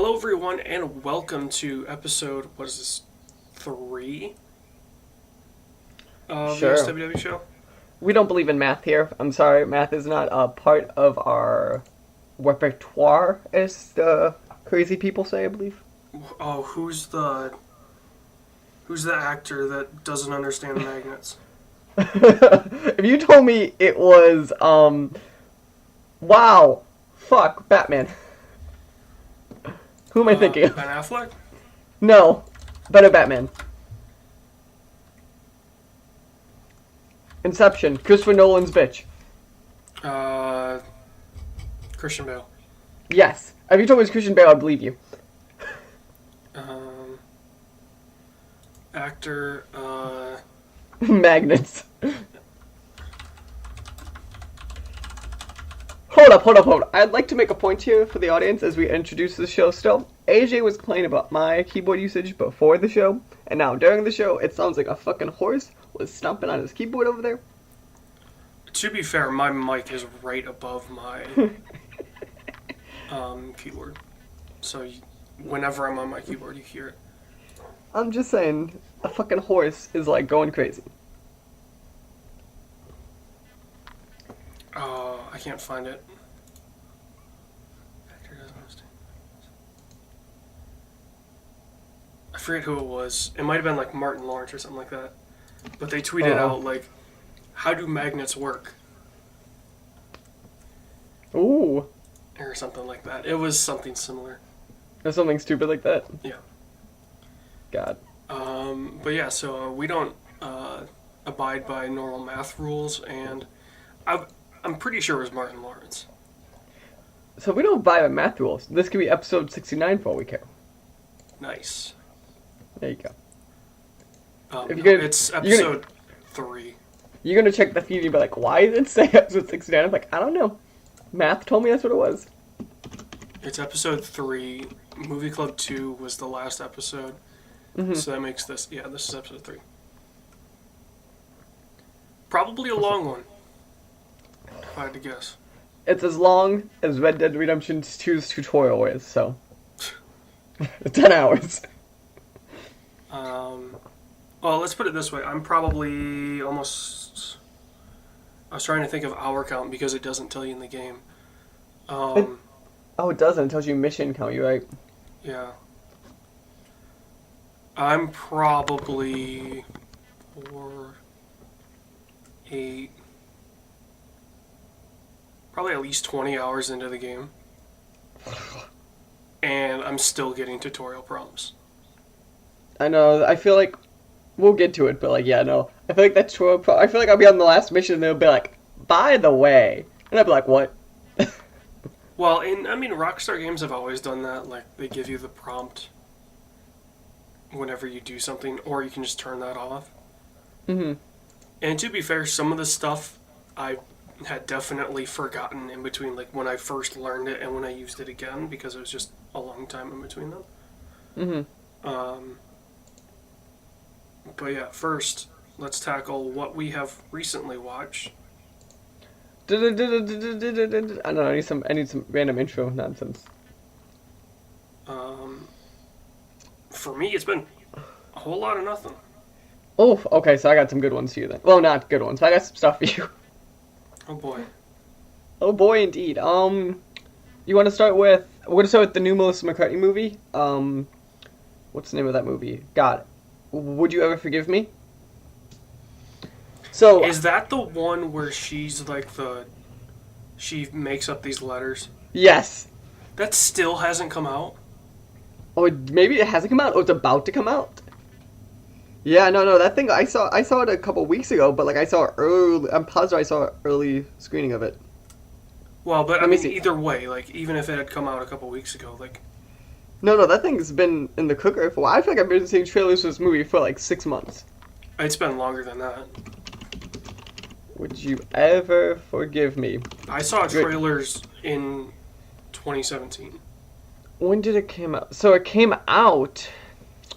Hello, everyone, and welcome to episode, what is this, 3 of the Sure. SWW show? We don't believe in math here. I'm sorry, math is not a part of our repertoire, as the crazy people say, I believe. Oh, who's the actor that doesn't understand magnets? If you told me it was, wow, fuck, Batman. Who am I thinking of? Ben Affleck? No, better Batman. Inception, Christopher Nolan's bitch. Uh, Christian Bale. Yes. If you told me it was Christian Bale, I'd believe you. Actor, Magnets. Hold up. I'd like to make a point here for the audience as we introduce the show still. AJ was complaining about my keyboard usage before the show, and now during the show, it sounds like a fucking horse was stomping on his keyboard over there. to be fair, my mic is right above my keyboard. So whenever I'm on my keyboard, you hear it. I'm just saying, a fucking horse is like going crazy. I can't find it. Actor doesn't understand. I forget who it was. It might have been like Martin Lawrence or something like that. But they tweeted out like, "How do magnets work?" Ooh. or something like that. It was something similar. Or something stupid like that. Yeah. God. But yeah, so we don't abide by normal math rules, and I'm pretty sure it was Martin Lawrence. So we don't buy the math rules. This could be episode 69 for all we care. Nice. There you go. No, you're gonna- it's you're episode 3. You're gonna check the feed and you'll be like, why did it say episode 69? I'm like, I don't know. Math told me that's what it was. It's episode 3. Movie Club 2 was the last episode. Mm-hmm. So that makes this, this is episode 3. Probably a long one, if I had to guess. It's as long as Red Dead Redemption 2's tutorial is, so. 10 hours. Well, let's put it this way. I'm probably almost... I was trying to think of hour count because it doesn't tell you in the game. Oh, it doesn't. It tells you mission count, you right? Yeah. I'm probably 4, 8... Probably at least 20 hours into the game. And I'm still getting tutorial prompts. I know. I feel like we'll get to it, but like, yeah, no. I feel like that's true. I feel like I'll be on the last mission and they'll be like, by the way. And I'll be like, what? Well, Rockstar games have always done that. Like, they give you the prompt whenever you do something, or you can just turn that off. Mm-hmm. And to be fair, some of the stuff I had definitely forgotten in between, like when I first learned it and when I used it again, because it was just a long time in between them. Mm-hmm. But yeah, first, let's tackle what we have recently watched. I don't know. I need some random intro nonsense. For me, it's been a whole lot of nothing. Oh, okay. So I got some good ones for you then. Well, not good ones, but I got some stuff for you. Oh boy. Oh boy, indeed. You want to start with? We're gonna start with the new Melissa McCartney movie. What's the name of that movie? God, Would You Ever Forgive Me? So Is that the one where she's like she makes up these letters? yes. That still hasn't come out? Or maybe it hasn't come out, or it's about to come out. Yeah, no, that thing I saw it a couple weeks ago, but like I saw it early. I'm positive I saw an early screening of it. Well, but Let me see. either way, like even if it had come out a couple weeks ago, like No, that thing's been in the cooker for a while. I feel like I've been seeing trailers for this movie for like 6 months. it's been longer than that. Would you ever forgive me? I saw trailers in 2017. When did it come out? So it came out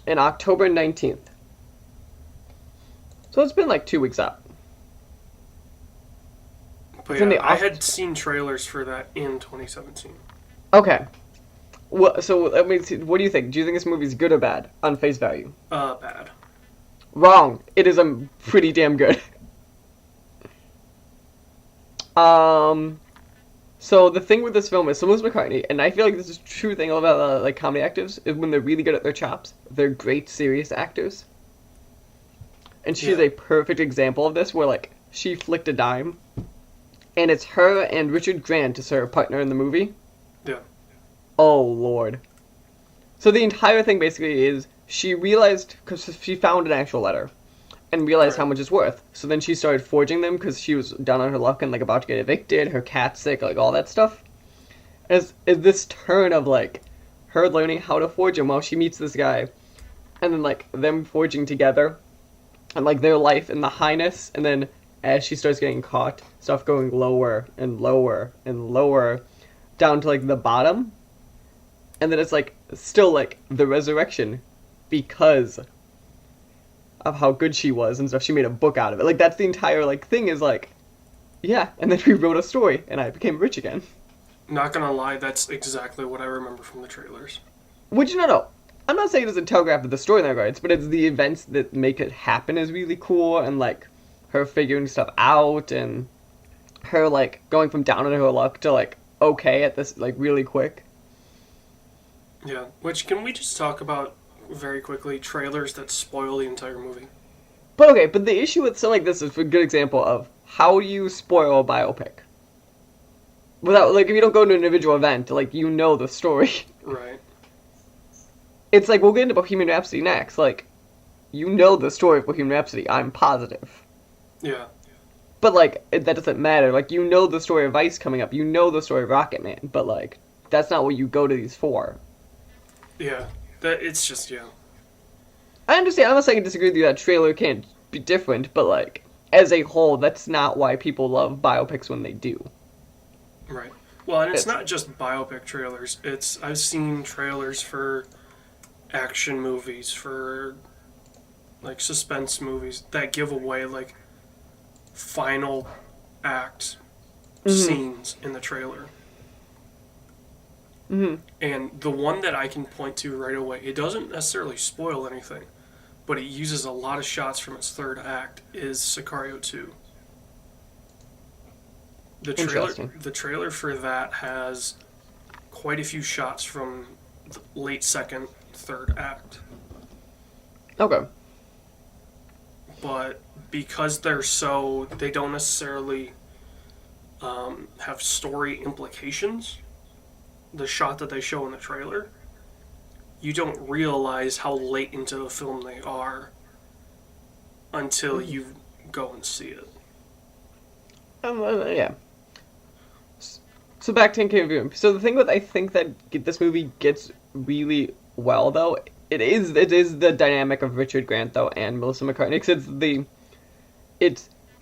in October 19th. So it's been like 2 weeks out. But It's in yeah, the I had seen trailers for that in 2017. Okay. So let me see, what do you think? Do you think this movie's good or bad on face value? Bad. Wrong. It is pretty damn good. So the thing with this film is, so Melissa McCartney, and I feel like this is a true thing about like comedy actors, is when they're really good at their chops, they're great serious actors. And she's Yeah. a perfect example of this, where like she flicked a dime, and it's her and Richard Grant as her partner in the movie. Yeah. Oh lord. So the entire thing basically is she realized, because she found an actual letter, and realized how Right. much it's worth. So then she started forging them because she was down on her luck and like about to get evicted, her cat's sick, like all that stuff. Is this turn of like her learning how to forge them while she meets this guy, and then like them forging together, and like their life in the highness, and then as she starts getting caught, stuff going lower and lower and lower, down to like the bottom, and then it's like still like the resurrection because of how good she was and stuff. She made a book out of it. Like that's the entire like thing is like, yeah. And then we wrote a story, and I became rich again. Not gonna lie, that's exactly what I remember from the trailers. Which no, I'm not saying it doesn't telegraph the story in that regards, but it's the events that make it happen is really cool, and like her figuring stuff out, and her like going from down on her luck to like okay at this like really quick. Yeah. Which, can we just talk about very quickly trailers that spoil the entire movie? But okay, but the issue with something like this is a good example of how do you spoil a biopic without like if you don't go to an individual event, like you know the story. Right. It's like we'll get into Bohemian Rhapsody next. Like you know the story of Bohemian Rhapsody. I'm positive. Yeah. But like that doesn't matter. Like you know the story of Ice coming up. You know the story of Rocket Man. But like that's not what you go to these for. Yeah. That it's just yeah. I understand. I'm not saying I disagree with you that trailer can't be different, but like as a whole, that's not why people love biopics when they do. Right. Well, and it's It's- not just biopic trailers. I've seen trailers for action movies, for like suspense movies that give away like final act scenes in the trailer. Mm-hmm. And the one that I can point to right away, it doesn't necessarily spoil anything, but it uses a lot of shots from its third act, is Sicario 2. Interesting. The trailer for that has quite a few shots from the late second, third act. Okay. But because they don't necessarily have story implications, the shot that they show in the trailer, you don't realize how late into the film they are until you go and see it. Yeah. So back to interviewing. So the thing with I think that this movie gets really well though, it is the dynamic of Richard Grant though and Melissa McCartney because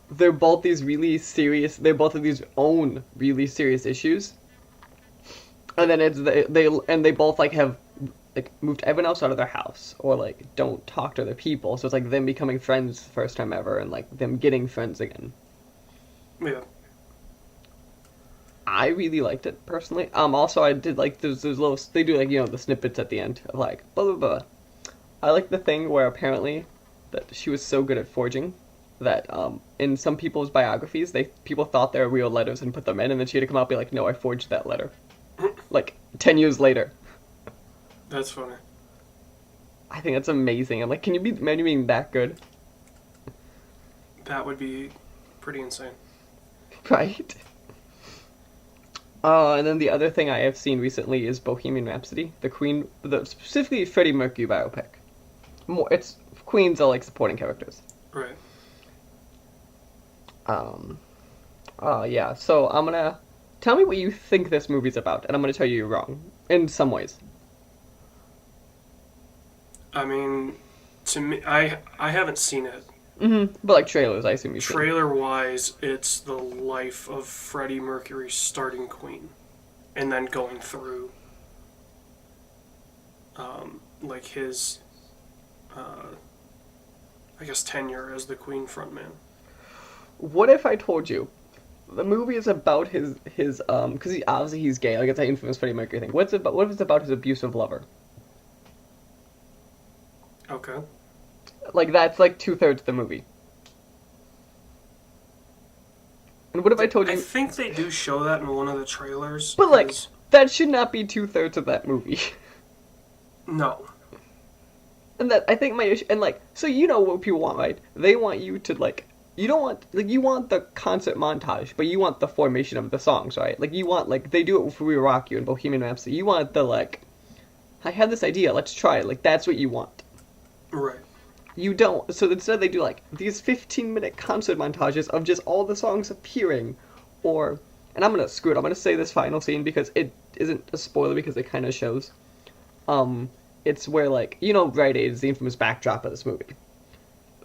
they're both these really serious. They both have these own really serious issues, and then they both like have like moved everyone else out of their house or like don't talk to other people. So it's like them becoming friends first time ever and like them getting friends again. Yeah. I really liked it personally. Also I did like those little they do like the snippets at the end of like blah blah blah. I like the thing where apparently that she was so good at forging that in some people's biographies people thought they were real letters and put them in, and then she had to come out and be like, no, I forged that letter. Like 10 years later. That's funny. I think that's amazing. I'm like, can you be imagine being that good? That would be pretty insane. Right. And then the other thing I have seen recently is Bohemian Rhapsody, specifically Freddie Mercury biopic. It's Queen's are like supporting characters. Right. Yeah. So I'm gonna tell me what you think this movie's about, and I'm gonna tell you you're wrong in some ways. I mean, to me, I haven't seen it. Mm-hmm. But like trailers, I assume you've seen. Trailer-wise, it's the life of Freddie Mercury starting Queen, and then going through, like his, I guess tenure as the Queen frontman. What if I told you the movie is about his because he's gay. Like it's that infamous Freddie Mercury thing. What's it about? What if it's about his abusive lover? Okay. Like that's like 2/3 of the movie. And what if I told you? I think they do show that in one of the trailers. But like that should not be 2/3 of that movie. No. And that I think my issue, and like, so you know what people want, right? They want you to like, you don't want like you want the concert montage, but you want the formation of the songs, right? Like you want like they do it with We Will Rock You and Bohemian Rhapsody. You want the like, I had this idea, let's try it. Like that's what you want. Right. You don't. So instead they do like these 15-minute concert montages of just all the songs appearing, or, and I'm gonna screw it. I'm gonna say this final scene because it isn't a spoiler because it kind of shows. It's where, like, you know, Rite Aid is the infamous backdrop of this movie.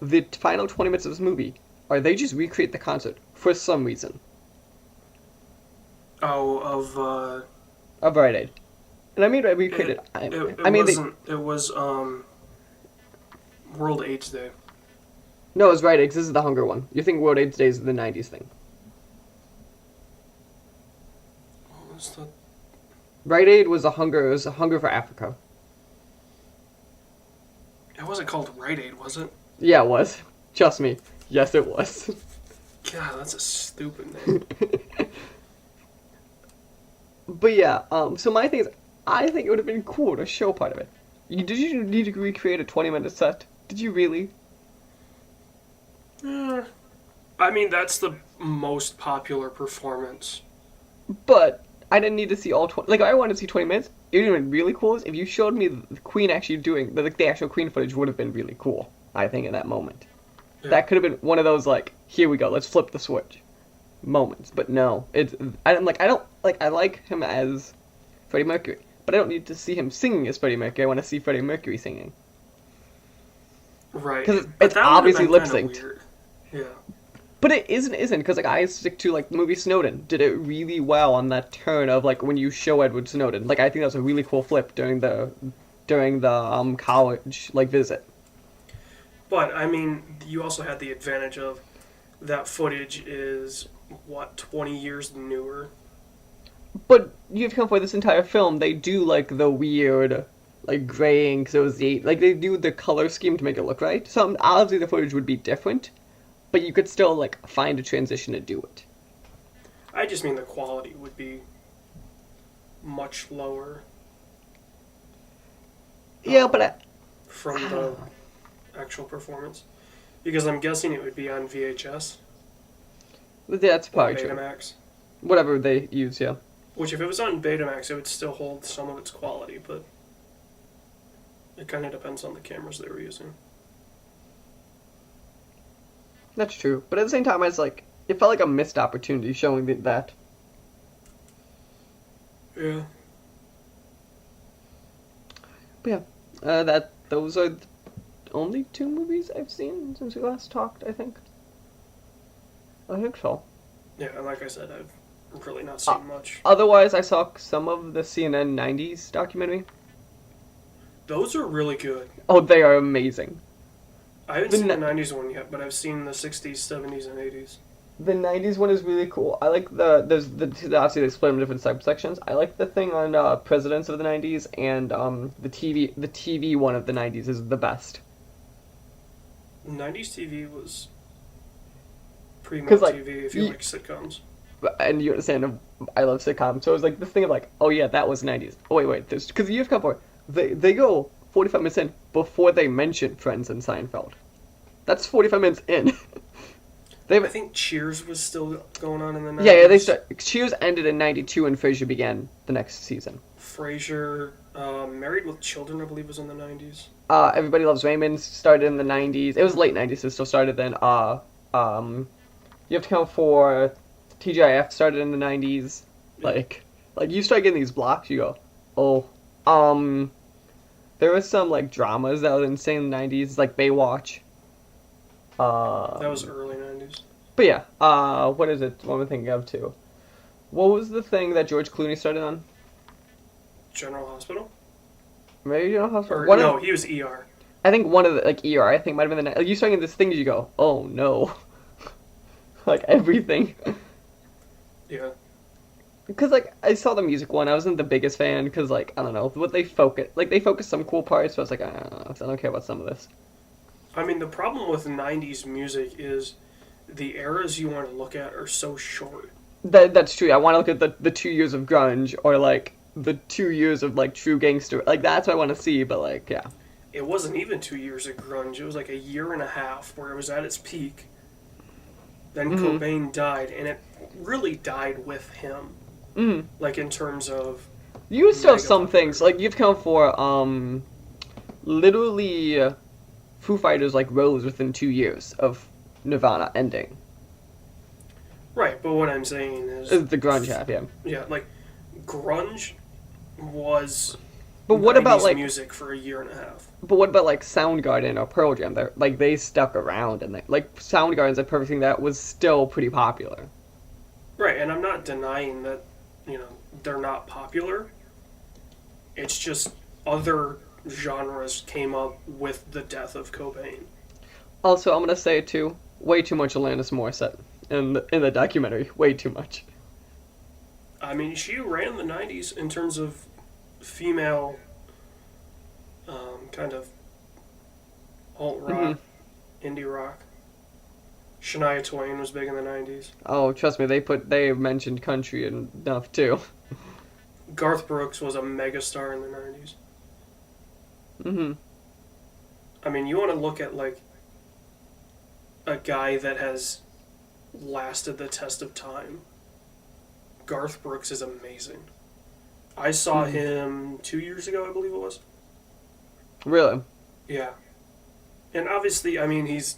The final 20 minutes of this movie are they just recreate the concert for some reason. Oh, Of Rite Aid. And I mean, I recreated. It was World AIDS Day. No, it was Rite Aid 'cause this is the Hunger one. You think World AIDS Day is the 90s thing. What was that? Rite Aid was a hunger. It was a hunger for Africa. It wasn't called Rite Aid, was it? Yeah, it was. Trust me. Yes, it was. God, that's a stupid name. But yeah, so my thing is, I think it would have been cool to show part of it. Did you need to recreate a 20-minute set? Did you really? I mean, that's the most popular performance. But I didn't need to see all 20. Like, I wanted to see 20 minutes. It would have been really cool if you showed me the Queen actually doing, like, the actual Queen footage would have been really cool, I think, in that moment. Yeah. That could have been one of those, like, here we go, let's flip the switch moments. But no, I like him as Freddie Mercury, but I don't need to see him singing as Freddie Mercury. I want to see Freddie Mercury singing. Right. Because it's obviously lip-synced. Yeah. But it isn't, because, like, I stick to, like, the movie Snowden did it really well on that turn of, like, when you show Edward Snowden. Like, I think that was a really cool flip during the college, like, visit. But, I mean, you also had the advantage of that footage is, 20 years newer? But you have to come for this entire film, they do, like, the weird, like, graying, because it was like, they do the color scheme to make it look right. So, obviously the footage would be different. But you could still, like, find a transition to do it. I just mean the quality would be much lower. Yeah, but from the actual performance. Because I'm guessing it would be on VHS. That's probably true. Betamax. Whatever they use, yeah. Which, if it was on Betamax, it would still hold some of its quality, but it kind of depends on the cameras they were using. That's true, but at the same time, I was like, it felt like a missed opportunity showing that. Yeah. But yeah, those are the only 2 movies I've seen since we last talked. I think so. Yeah, and like I said, I've really not seen much. Otherwise, I saw some of the CNN 90s documentary. Those are really good. Oh, they are amazing. I haven't seen the 90s one yet, but I've seen the 60s, 70s, and 80s. The 90s one is really cool. I like obviously they split them in different subsections. I like the thing on presidents of the 90s, and the TV one of the 90s is the best. 90s TV was primo like, TV if you like sitcoms. And you understand, I love sitcoms, so it was like this thing of like, oh yeah, that was 90s. Oh wait, because you have to come for they go 45 minutes in before they mention Friends and Seinfeld. That's 45 minutes in. I think Cheers was still going on in the 90s. Yeah, Cheers ended in 92 and Frasier began the next season. Frasier, Married with Children, I believe, was in the 90s. Everybody Loves Raymond started in the 90s. It was late 90s, it still started then. You have to count for TGIF started in the 90s. Like you start getting these blocks, you go, oh, there was some, like, dramas that were insane in the 90s, like Baywatch. That was early 90s. But yeah, what is it? What am I thinking of, too? What was the thing that George Clooney started on? General Hospital? Maybe General Hospital? He was ER. I think one of the, like, ER, I think might have been you starting this thing, you go, oh, no. Like, everything. Yeah. Because, like, I saw the music one. I wasn't the biggest fan because, like, I don't know. What they focus some cool parts, but I was like, I don't care about some of this. I mean, the problem with 90s music is the eras you want to look at are so short. That's true. I want to look at the 2 years of grunge or, like, the 2 years of, like, true gangster. Like, that's what I want to see, but, like, yeah. It wasn't even 2 years of grunge. It was like a year and a half where it was at its peak. Then Mm Cobain died, and it really died with him. hmm. Mm hmm. Like in terms of You still have mega some things. popularity. Like, you've come for, literally Foo Fighters, like, rose within 2 years of Nirvana ending. Right, but what I'm saying is, The grunge half, yeah. yeah, like grunge was But what about, 90s like, music for a year and a half. Soundgarden or Pearl Jam? They're like they stuck around and like Soundgarden's like perfect thing that was still pretty popular. Right, and I'm not denying that, they're not popular. It's just other genres came up with the death of Cobain. Also, I'm gonna say it too. Way too much Alanis Morissette in the documentary. Way too much. I mean, she ran the 90s in terms of female kind of alt Hmm. rock, indie rock. Shania Twain was big in the 90s. Oh, trust me, they mentioned country enough too. Garth Brooks was a megastar in the 90s. Hmm. I mean, you want to look at like a guy that has lasted the test of time. Garth Brooks is amazing. I saw Hmm. him 2 years ago, I believe it was. Really? Yeah. And obviously, I mean, he's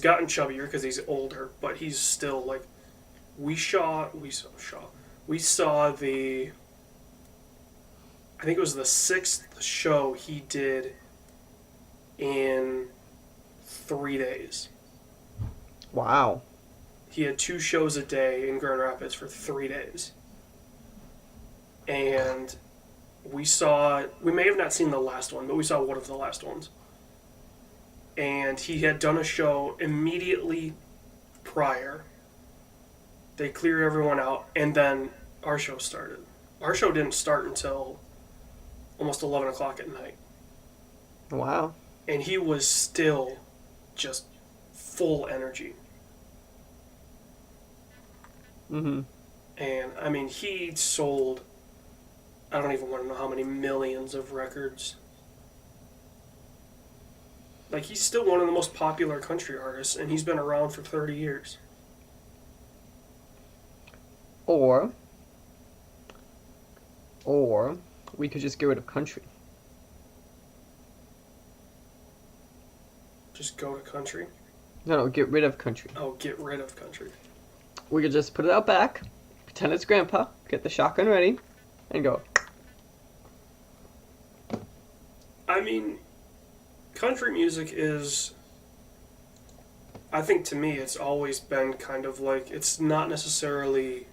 gotten chubbier because he's older, but he's still like we saw the I think it was the sixth show he did in 3 days. Wow. He had 2 shows a day in Grand Rapids for 3 days, and we may have not seen the last one, but we saw one of the last ones. And he had done a show immediately prior. They cleared everyone out, and then our show started. Our show didn't start until almost 11 o'clock at night. Wow. And he was still just full energy. Hmm. And, I mean, he sold, I don't even want to know how many millions of records. Like, he's still one of the most popular country artists, and he's been around for 30 years. Or or we could just get rid of country. Just go to country. No, get rid of country. Oh, get rid of country. We could just put it out back, pretend it's Grandpa, get the shotgun ready, and go. I mean, country music is, I think to me, it's always been kind of like, it's not necessarily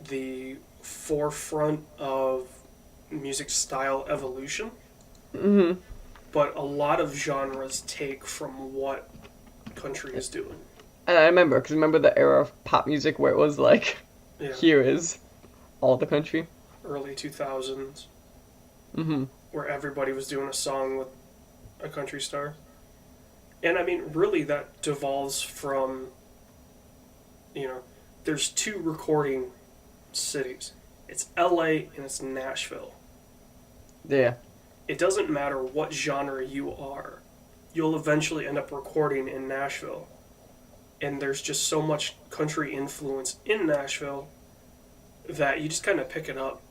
the forefront of music style evolution, Hmm. but a lot of genres take from what country is doing. And I remember, because remember the era of pop music where it was like, Yeah, here is all the country. early 2000s, Hmm. where everybody was doing a song with a country star. And I mean, really, that devolves from, there's two recording cities. It's LA and it's Nashville. Yeah. It doesn't matter what genre you are, you'll eventually end up recording in Nashville. And there's just so much country influence in Nashville that you just kind of pick it up.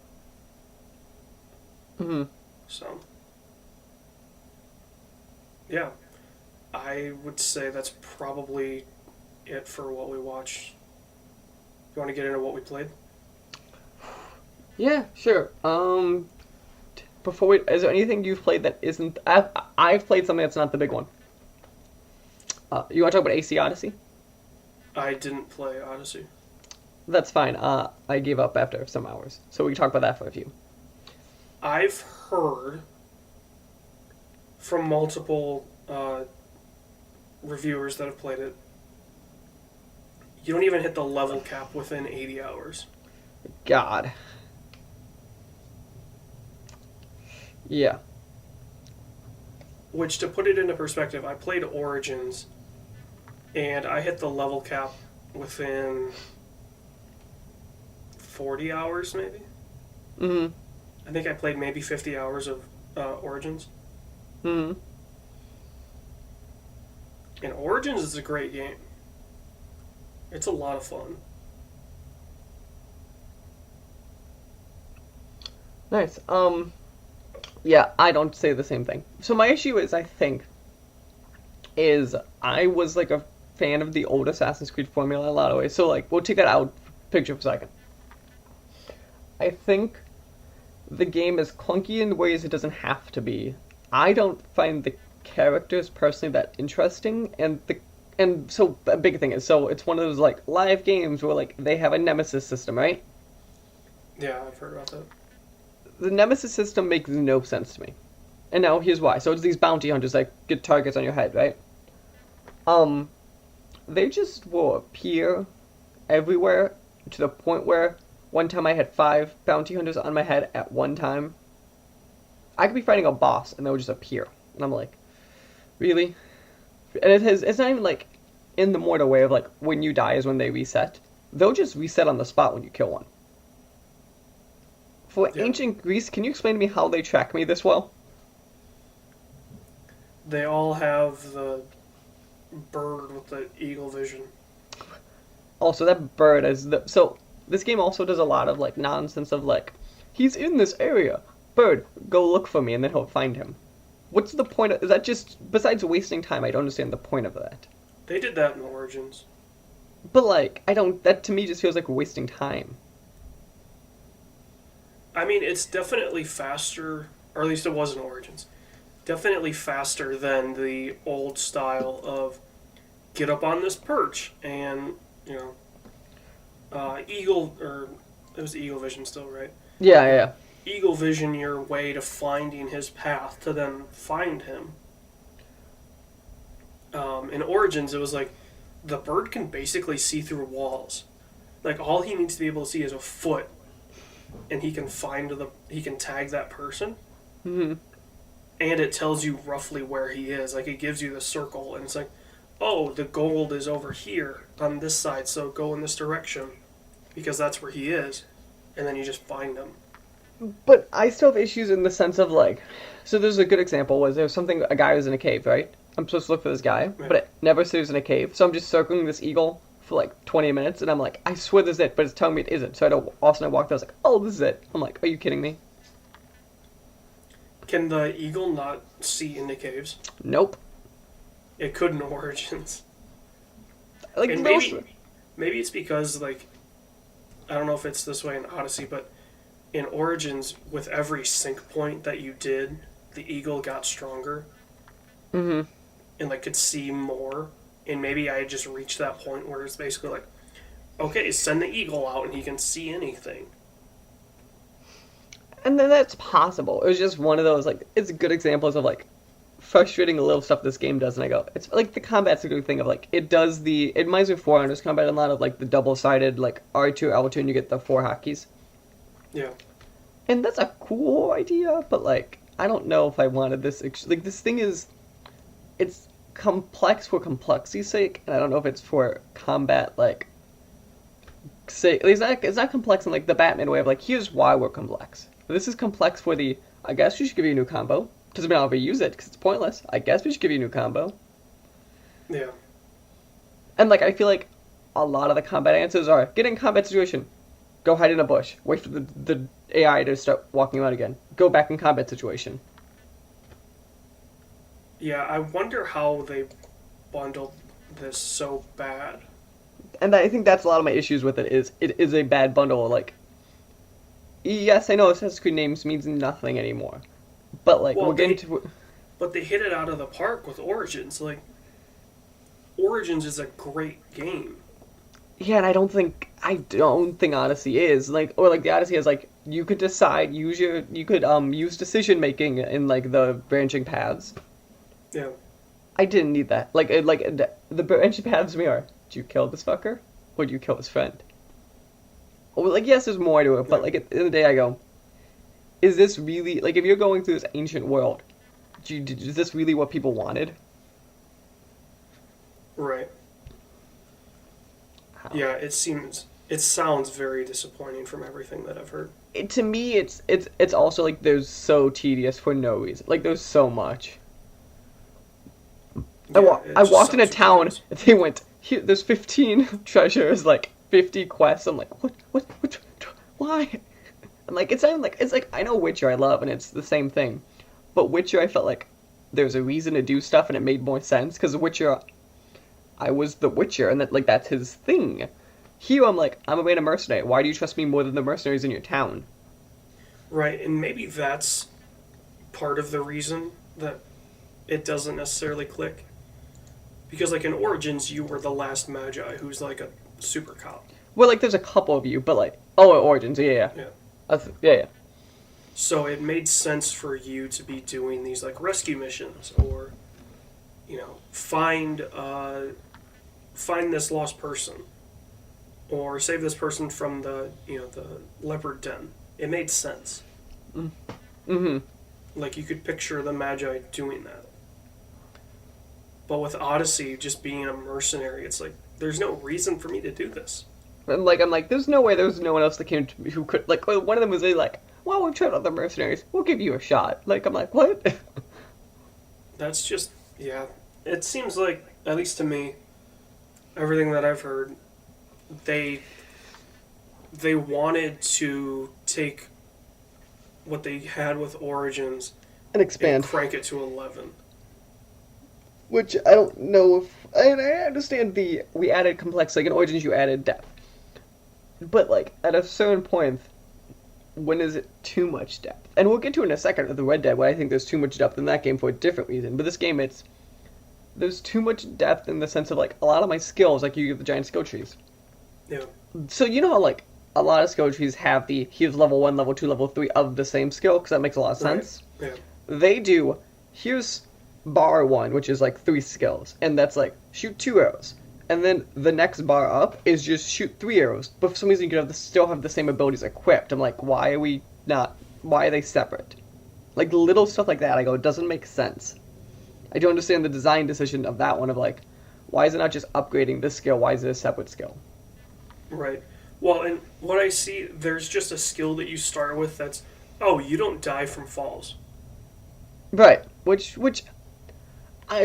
Hmm. So, yeah, I would say that's probably it for what we watched. You want to get into what we played? Yeah, sure. Before we, is there anything you've played that isn't? I've played something that's not the big one. You want to talk about AC Odyssey? I didn't play Odyssey. That's fine. I gave up after some hours, so we can talk about that for a few. I've heard from multiple reviewers that have played it. You don't even hit the level cap within 80 hours. God. Yeah. Which, to put it into perspective, I played Origins, and I hit the level cap within 40 hours, maybe? Mm-hmm. I think I played maybe 50 hours of Origins. Mm-hmm. And Origins is a great game. It's a lot of fun. Nice. Yeah, I don't say the same thing. So my issue is, I think, is I was like a fan of the old Assassin's Creed formula in a lot of ways. So like, we'll take that out picture for a second. I think the game is clunky in ways it doesn't have to be. I don't find the characters personally that interesting, and so a big thing is, so it's one of those like live games where like they have a nemesis system, right? Yeah, I've heard about that. The nemesis system makes no sense to me. And now here's why. So it's these bounty hunters that get targets on your head, right? They just will appear everywhere to the point where one time I had 5 bounty hunters on my head at one time. I could be fighting a boss and they would just appear. And I'm like, really? And it's not even like in the mortal way of like when you die is when they reset. They'll just reset on the spot when you kill one. For ancient Greece, can you explain to me how they track me this well? They all have the bird with the eagle vision. Also, that bird is the... So, this game also does a lot of, like, nonsense of, like, he's in this area. Bird, go look for me, and then he'll find him. What's the point of... Is that just... Besides wasting time, I don't understand the point of that. They did that in Origins. But, like, I don't... That, to me, just feels like we're wasting time. I mean, it's definitely faster, or at least it was in Origins. Definitely faster than the old style of get up on this perch and, you know, eagle, or it was eagle vision still, right? Yeah. Eagle vision your way to finding his path to then find him. In Origins, it was like the bird can basically see through walls. Like, all he needs to be able to see is a foot, and he can tag that person. Mm-hmm. And it tells you roughly where he is. Like, it gives you the circle, and it's like, oh, the gold is over here on this side, so go in this direction, because that's where he is. And then you just find him. But I still have issues in the sense of, like... So there's a good example, was there was something... A guy was in a cave, right? I'm supposed to look for this guy, Right. but it never says in a cave. So I'm just circling this eagle for, like, 20 minutes, and I'm like, I swear this is it, but it's telling me it isn't. So all of a sudden I walked out, I was like, oh, this is it. I'm like, are you kidding me? Can the eagle not see into caves? Nope. It could in Origins. Like, And no... maybe it's because, like, I don't know if it's this way in Odyssey, but in Origins, with every sync point that you did, the eagle got stronger. Mm-hmm. And, like, could see more. And maybe I had just reached that point where it's basically like, okay, send the eagle out and he can see anything. And then that's possible. It was just one of those, like, it's good examples of, like, frustrating little stuff this game does, and I go, it's like the combat's a good thing of, like, it reminds me of 400's combat, a lot of, like, the double-sided, like, R2, L2, and you get the 4 hotkeys. Yeah. And that's a cool idea, but, like, I don't know if I wanted this, like, this thing is, it's complex for complexity's sake, and I don't know if it's for combat, like, sake. It's not complex in, like, the Batman way of, like, here's why we're complex. This is complex for the, I guess we should give you a new combo. Doesn't mean I'll ever use it, because it's pointless. I guess we should give you a new combo. Yeah. And, like, I feel like a lot of the combat answers are, get in combat situation, go hide in a bush, wait for the AI to start walking around again, go back in combat situation. Yeah, I wonder how they bundled this so bad. And I think that's a lot of my issues with it is a bad bundle. Like, yes, I know Assassin's Creed names means nothing anymore, but like Well, we're getting to. But they hit it out of the park with Origins. Like, Origins is a great game. Yeah, and I don't think Odyssey is like, or like the Odyssey is like you could decide use decision making in like the branching paths. Yeah. I didn't need that. Like the branching paths to me are, did you kill this fucker? would you kill his friend? Well, like, yes, there's more to it, but, like, at the end of the day, I go, is this really, like, if you're going through this ancient world, is this really what people wanted? Right. Yeah, it sounds very disappointing from everything that I've heard. To me, it's also, like, there's so tedious for no reason. Like, there's so much. Yeah, I walked in a sounds town, ridiculous. and they went, here, there's 15 treasures, like, 50 quests. I'm like, what, why? And, like, it's like, I know Witcher I love, and it's the same thing. But Witcher, I felt like there's a reason to do stuff, and it made more sense, because Witcher, I was the Witcher, and that, like, that's his thing. Here, I'm like, I'm a random mercenary. Why do you trust me more than the mercenaries in your town? Right, and maybe that's part of the reason that it doesn't necessarily click. Because, like, in Origins, you were the last Magi who's, like, a super cop. Well, like, there's a couple of you, but, like, oh, Origins, yeah. Yeah. So it made sense for you to be doing these, like, rescue missions, or, you know, find this lost person, or save this person from the leopard den. It made sense. Mm-hmm. Like, you could picture the Magi doing that. But with Odyssey just being a mercenary, it's like, there's no reason for me to do this. And, like, I'm like, there's no way there's no one else that came to me who could, like, one of them was really like, well, we've tried other mercenaries, we'll give you a shot. Like, I'm like, what? That's just, yeah. It seems like, at least to me, everything that I've heard, they wanted to take what they had with Origins And expand. and crank it to 11. Which, I don't know if, I understand we added complexity, like in Origins you added depth. But, like, at a certain point, when is it too much depth? And we'll get to it in a second with the Red Dead, where I think there's too much depth in that game for a different reason. But this game, there's too much depth in the sense of, like, a lot of my skills, like, you get the giant skill trees. Yeah. So, you know how, like, a lot of skill trees have here's level 1, level 2, level 3 of the same skill? Because that makes a lot of sense. Right. Yeah. They do, here's bar 1, which is, like, 3 skills. And that's, like, shoot 2 arrows. And then the next bar up is just shoot 3 arrows. But for some reason you can still have the same abilities equipped. I'm like, why are they separate? Like, little stuff like that, I go, it doesn't make sense. I don't understand the design decision of that one, of like, why is it not just upgrading this skill? Why is it a separate skill? Right. Well, and what I see, there's just a skill that you start with that's, oh, you don't die from falls. Right. Which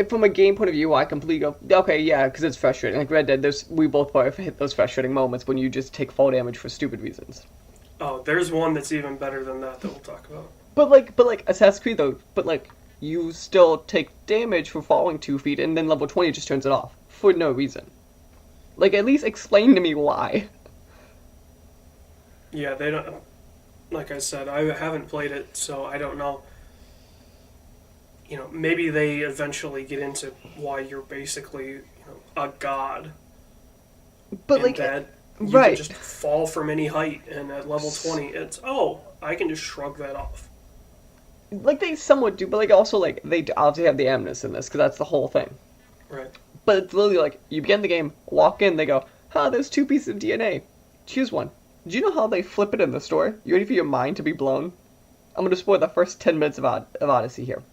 from a game point of view, I completely go, okay, yeah, because it's frustrating. Like Red Dead, we both probably hit those frustrating moments when you just take fall damage for stupid reasons. Oh, there's one that's even better than that we'll talk about. But like Assassin's Creed though, you still take damage for falling 2 feet, and then level 20 just turns it off for no reason. Like, at least explain to me why. Yeah, they don't. Like I said, I haven't played it, so I don't know. You know, maybe they eventually get into why you're basically, a god. But and like, that you right? can just fall from any height, and at level 20, it's I can just shrug that off. Like, they somewhat do, but like also like they obviously have the amness in this because that's the whole thing. Right. But it's literally like you begin the game, walk in, they go, there's 2 pieces of DNA. Choose one. Do you know how they flip it in the store? You ready for your mind to be blown? I'm gonna spoil the first 10 minutes of Odyssey here.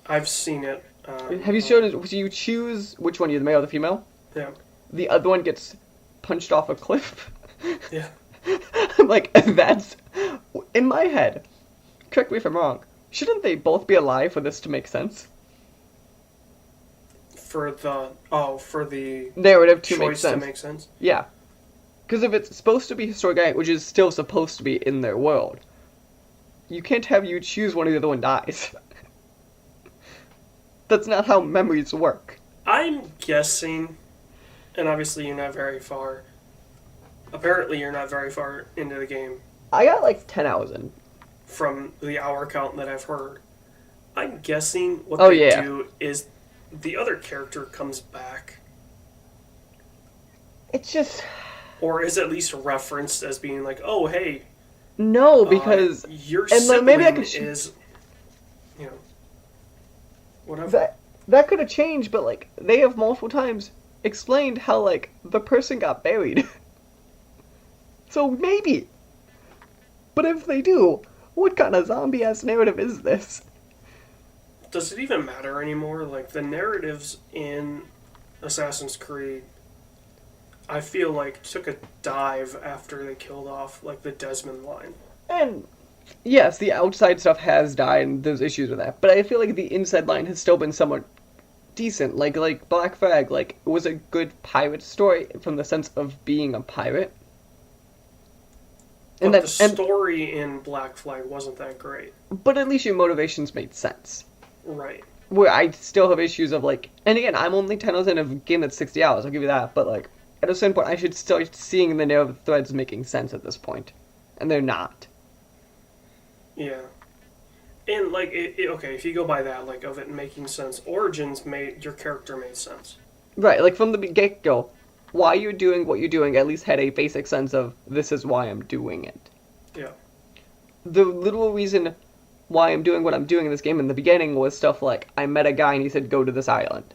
I've seen it. Have you shown it? So you choose which one, you're the male or the female? Yeah. The other one gets punched off a cliff. Yeah. I'm like, that's in my head. Correct me if I'm wrong. Shouldn't they both be alive for this to make sense? For the narrative to choice to make sense. Yeah. Because if it's supposed to be historic guy, which is still supposed to be in their world, you can't have you choose one or the other one dies. That's not how memories work. I'm guessing, and obviously you're not very far. Apparently you're not very far into the game. I got like 10 hours in. From the hour count that I've heard. I'm guessing what do is the other character comes back. It's just... Or is at least referenced as being like, oh, hey. No, because... your sibling maybe I could is, whatever. That could have changed, but like, they have multiple times explained how, like, the person got buried. So maybe. But if they do, what kind of zombie-ass narrative is this? Does it even matter anymore? Like, the narratives in Assassin's Creed, I feel like took a dive after they killed off, like, the Desmond line. And yes, the outside stuff has died, and there's issues with that. But I feel like the inside line has still been somewhat decent. Like Black Flag, like, it was a good pirate story from the sense of being a pirate. But the story in Black Flag wasn't that great. But at least your motivations made sense. Right. Where I still have issues of, like, and again, I'm only 10 hours in a game that's 60 hours, I'll give you that, but, like, at a certain point, I should start seeing the narrative threads making sense at this point. And they're not. Yeah. And, like, okay, if you go by that, like, of it making sense, Origins your character made sense. Right, like, from the get-go, why you're doing what you're doing at least had a basic sense of, this is why I'm doing it. Yeah. The literal reason why I'm doing what I'm doing in this game in the beginning was stuff like, I met a guy and he said, go to this island.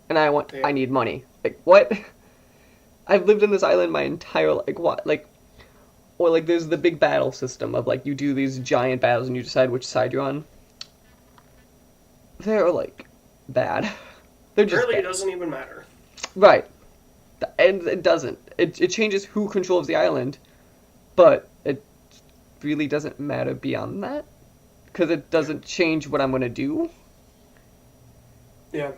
And I need money. Like, what? I've lived in this island my entire, like, what? Like, or, like, there's the big battle system of, like, you do these giant battles and you decide which side you're on. They're, like, bad. They're just Apparently bad. It doesn't even matter. Right. And it doesn't. It changes who controls the island, but it really doesn't matter beyond that. Because it doesn't change what I'm going to do. Yeah.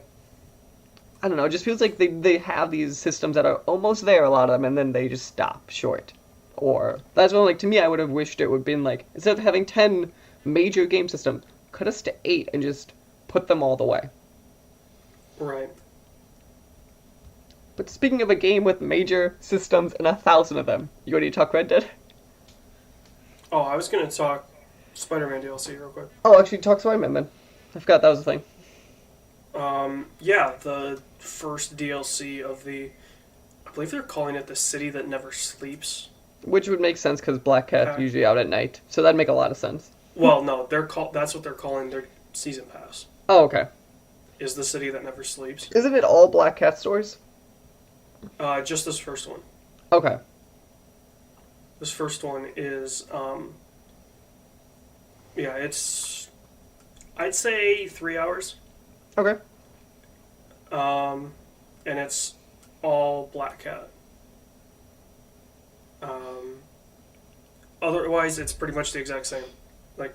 I don't know, it just feels like they have these systems that are almost there, a lot of them, and then they just stop short. Or, that's when, like, to me, I would have wished it would have been, like, instead of having 10 major game systems, cut us to 8 and just put them all the way. Right. But speaking of a game with major systems and 1,000 of them, you ready to talk Red Dead? Oh, I was going to talk Spider-Man DLC real quick. Oh, actually, talk Spider-Man, then. I forgot that was a thing. Yeah, the first DLC of I believe they're calling it the City That Never Sleeps. Which would make sense, because Black Cat's usually out at night. So that'd make a lot of sense. Well, no, that's what they're calling their season pass. Oh, okay. Is the City That Never Sleeps. Isn't it all Black Cat stories? Just this first one. Okay. This first one is, yeah, it's, I'd say 3 hours. Okay. And it's all Black Cat. Otherwise, it's pretty much the exact same. Like,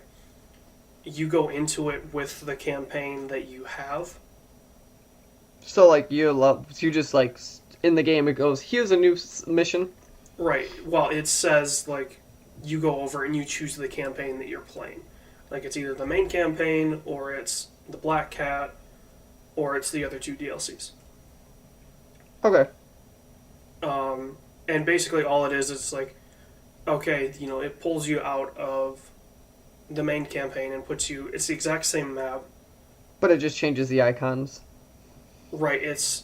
you go into it with the campaign that you have. So, like, you just, like, in the game it goes, here's a new mission. Right. Well, it says, like, you go over and you choose the campaign that you're playing. Like, it's either the main campaign, or it's the Black Cat, or it's the other two DLCs. Okay. And basically all it is like, okay, it pulls you out of the main campaign and puts you, it's the exact same map. But it just changes the icons. Right, it's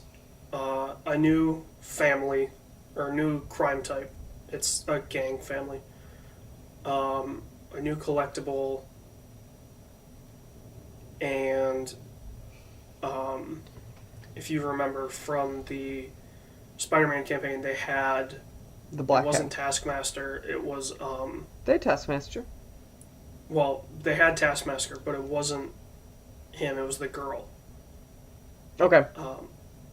a new family, or a new crime type. It's a gang family. A new collectible, and if you remember from the Spider-Man campaign, they had The Black Cat. It wasn't Taskmaster. It was They had Taskmaster. well, they had Taskmaster, but it wasn't him. It was the girl. Okay.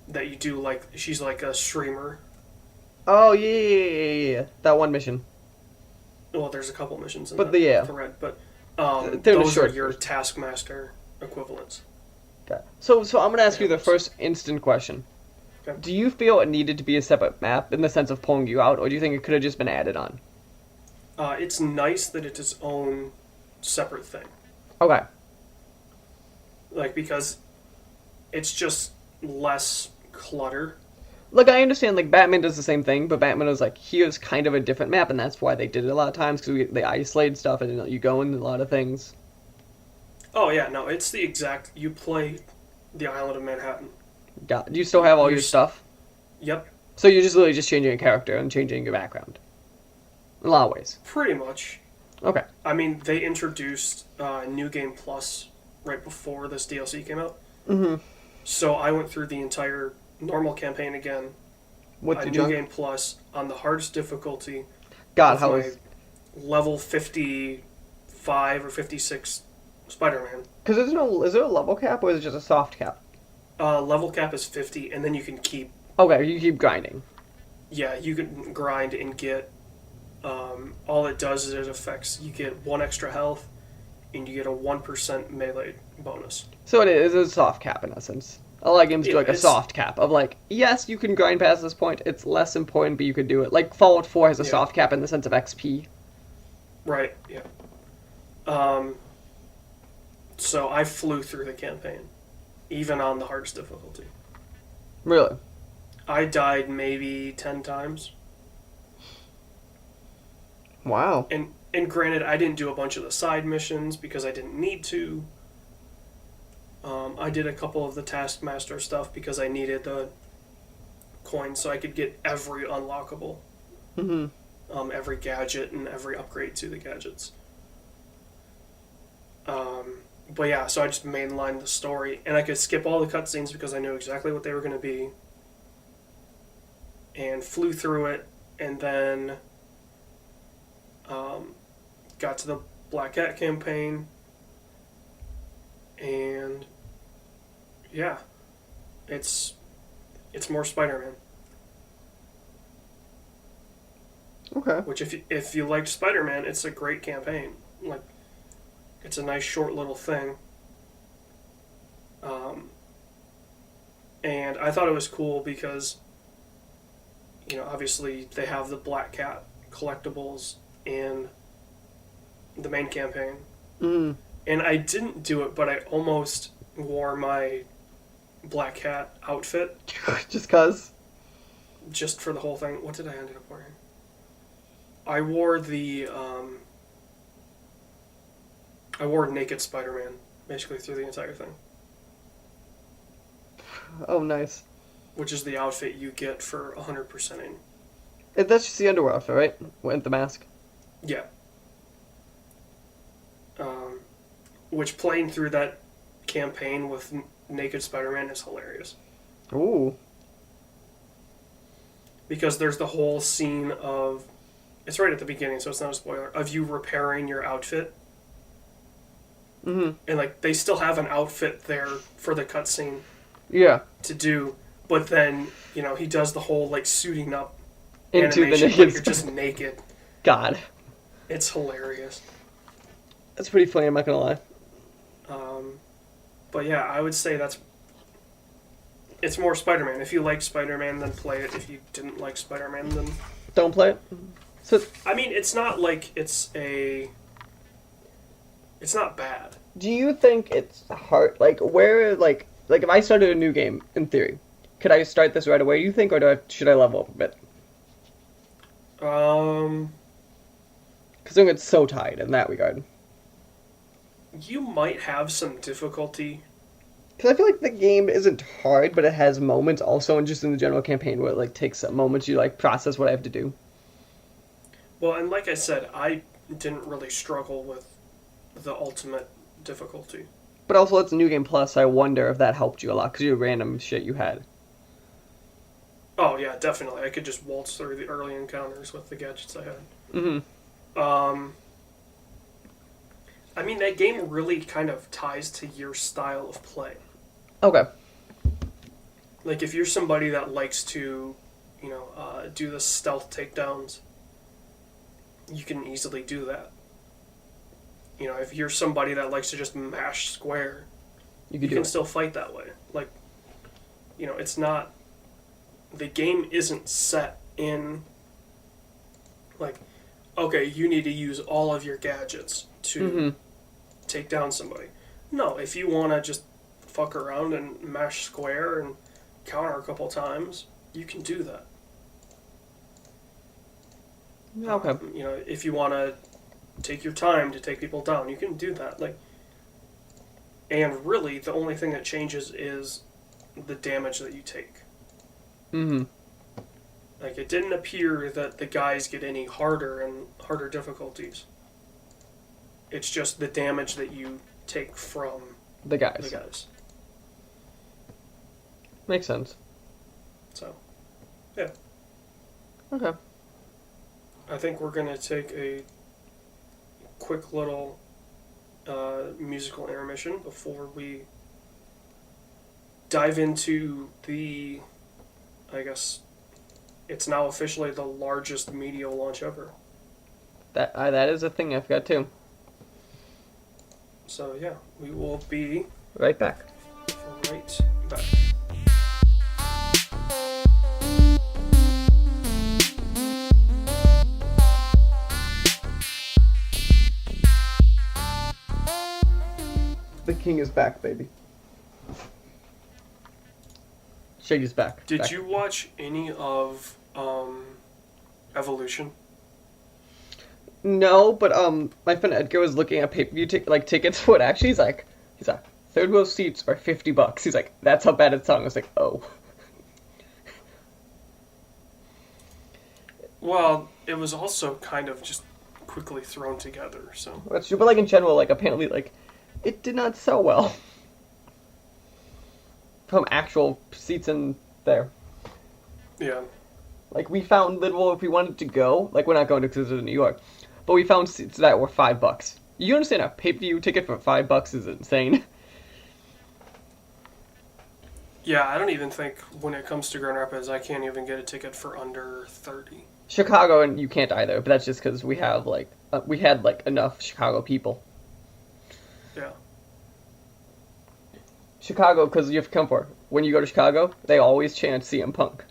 That you do, like, she's like a streamer. Oh yeah. That one mission. Well, there's a couple missions in But the thread, but They're those are short your versions. Taskmaster equivalents. Okay. So I'm gonna ask you the first instant question. Okay. Do you feel it needed to be a separate map in the sense of pulling you out, or do you think it could have just been added on? It's nice that it's its own separate thing. Okay. Like, because it's just less clutter. Look, I understand, like, Batman does the same thing, but Batman is like, here's kind of a different map, and that's why they did it a lot of times, because they isolate stuff, and you go in a lot of things. Oh, yeah, no, it's the exact... You play the island of Manhattan. Do you still have all your stuff? Yep. So you're just literally just changing your character and changing your background. In a lot of ways. Pretty much. Okay. I mean, they introduced New Game Plus right before this DLC came out. Mm-hmm. So I went through the entire normal campaign again. With the New junk. game plus on the hardest difficulty God, with how my is? level 55 or 56 Spider-Man. Because is there a level cap or is it just a soft cap? Level cap is 50, and then you can keep. Okay, you keep grinding. Yeah, you can grind and get. All it does is it affects. You get 1 extra health, and you get a 1% melee bonus. So it is a soft cap in essence. A lot of games do Yeah, like a soft cap of like, yes, you can grind past this point. It's less important, but you could do it. Like Fallout 4 has a Yeah. soft cap in the sense of XP. Right. Yeah. So I flew through the campaign, even on the hardest difficulty. Really? I died maybe 10 times. Wow. And granted, I didn't do a bunch of the side missions because I didn't need to. I did a couple of the Taskmaster stuff because I needed the coins so I could get every unlockable. Every gadget and every upgrade to the gadgets. But yeah, so I just mainlined the story, and I could skip all the cutscenes because I knew exactly what they were going to be, and flew through it, and then got to the Black Cat campaign, and yeah, it's more Spider-Man. Okay. Which if you liked Spider-Man, it's a great campaign. Like, it's a nice short little thing. And I thought it was cool because, obviously they have the Black Cat collectibles in the main campaign. Mm. And I didn't do it, but I almost wore my Black Cat outfit. Just cause? Just for the whole thing. What did I end up wearing? I wore I wore naked Spider-Man basically through the entire thing. Oh, nice. Which is the outfit you get for 100%ing. That's just the underwear outfit, right? With the mask. Yeah. Which playing through that campaign with naked Spider-Man is hilarious. Ooh. Because there's the whole scene of... It's right at the beginning, so it's not a spoiler. Of you repairing your outfit. Mm-hmm. And, they still have an outfit there for the cutscene. Yeah. To do, but then he does the whole suiting up Into the animation, naked you're just naked. God, It's hilarious. that's pretty funny. I'm not gonna lie. But yeah, I would say it's more Spider-Man. If you like Spider-Man, then play it. If you didn't like Spider-Man, then Don't play it. So I mean, it's not like it's not bad. do you think it's hard? Like if I started a new game, in theory, could I start this right away? Do you think, or should I level up a bit? Because I think it's so tied in that regard. You might have some difficulty. Because I feel like the game isn't hard, but it has moments also, and just in the general campaign where it takes some moments you process what I have to do. Well, and like I said, I didn't really struggle with the ultimate difficulty. But also, it's New Game Plus. I wonder if that helped you a lot because your random shit you had. Oh yeah, definitely. I could just waltz through the early encounters with the gadgets I had. Mm-hmm. I mean, that game really kind of ties to your style of play. Okay. If you're somebody that likes to, do the stealth takedowns, you can easily do that. If you're somebody that likes to just mash square, You can can still fight that way. It's not... The game isn't set in, okay, you need to use all of your gadgets to take down somebody. No, if you want to just fuck around and mash square and counter a couple times, you can do that. Okay. If you want to take your time to take people down, you can do that. And really, the only thing that changes is the damage that you take. Mm-hmm. It didn't appear that the guys get any harder and harder difficulties. It's just the damage that you take from The guys. the guys. Makes sense. So, yeah. Okay. I think we're going to take a quick little musical intermission before we dive into the, I guess, it's now officially the largest media launch ever. That is a thing I forgot too. So, yeah, we will be Right back. right back. The king is back, baby. Shady's back. Did Back. you watch any of Evolution? No, but my friend Edgar was looking at pay-per-view tickets for it. Actually, he's like, third row seats are $50. He's like, that's how bad it's selling. I was like, oh. Well, it was also kind of just quickly thrown together. So That's true, but like in general, like apparently, like it did not sell well from actual seats in there. yeah, Like we found literal if we wanted to go, like we're not going to because it's in New York, but we found seats that were $5. You understand a pay-per-view ticket for $5 is insane. yeah. I don't even think when it comes to Grand Rapids, I can't even get a ticket for under 30. Chicago and you can't either, but that's just because we have like we had like enough Chicago people. Yeah. Chicago, because you have to come for it. When you go to Chicago, they always chant CM Punk.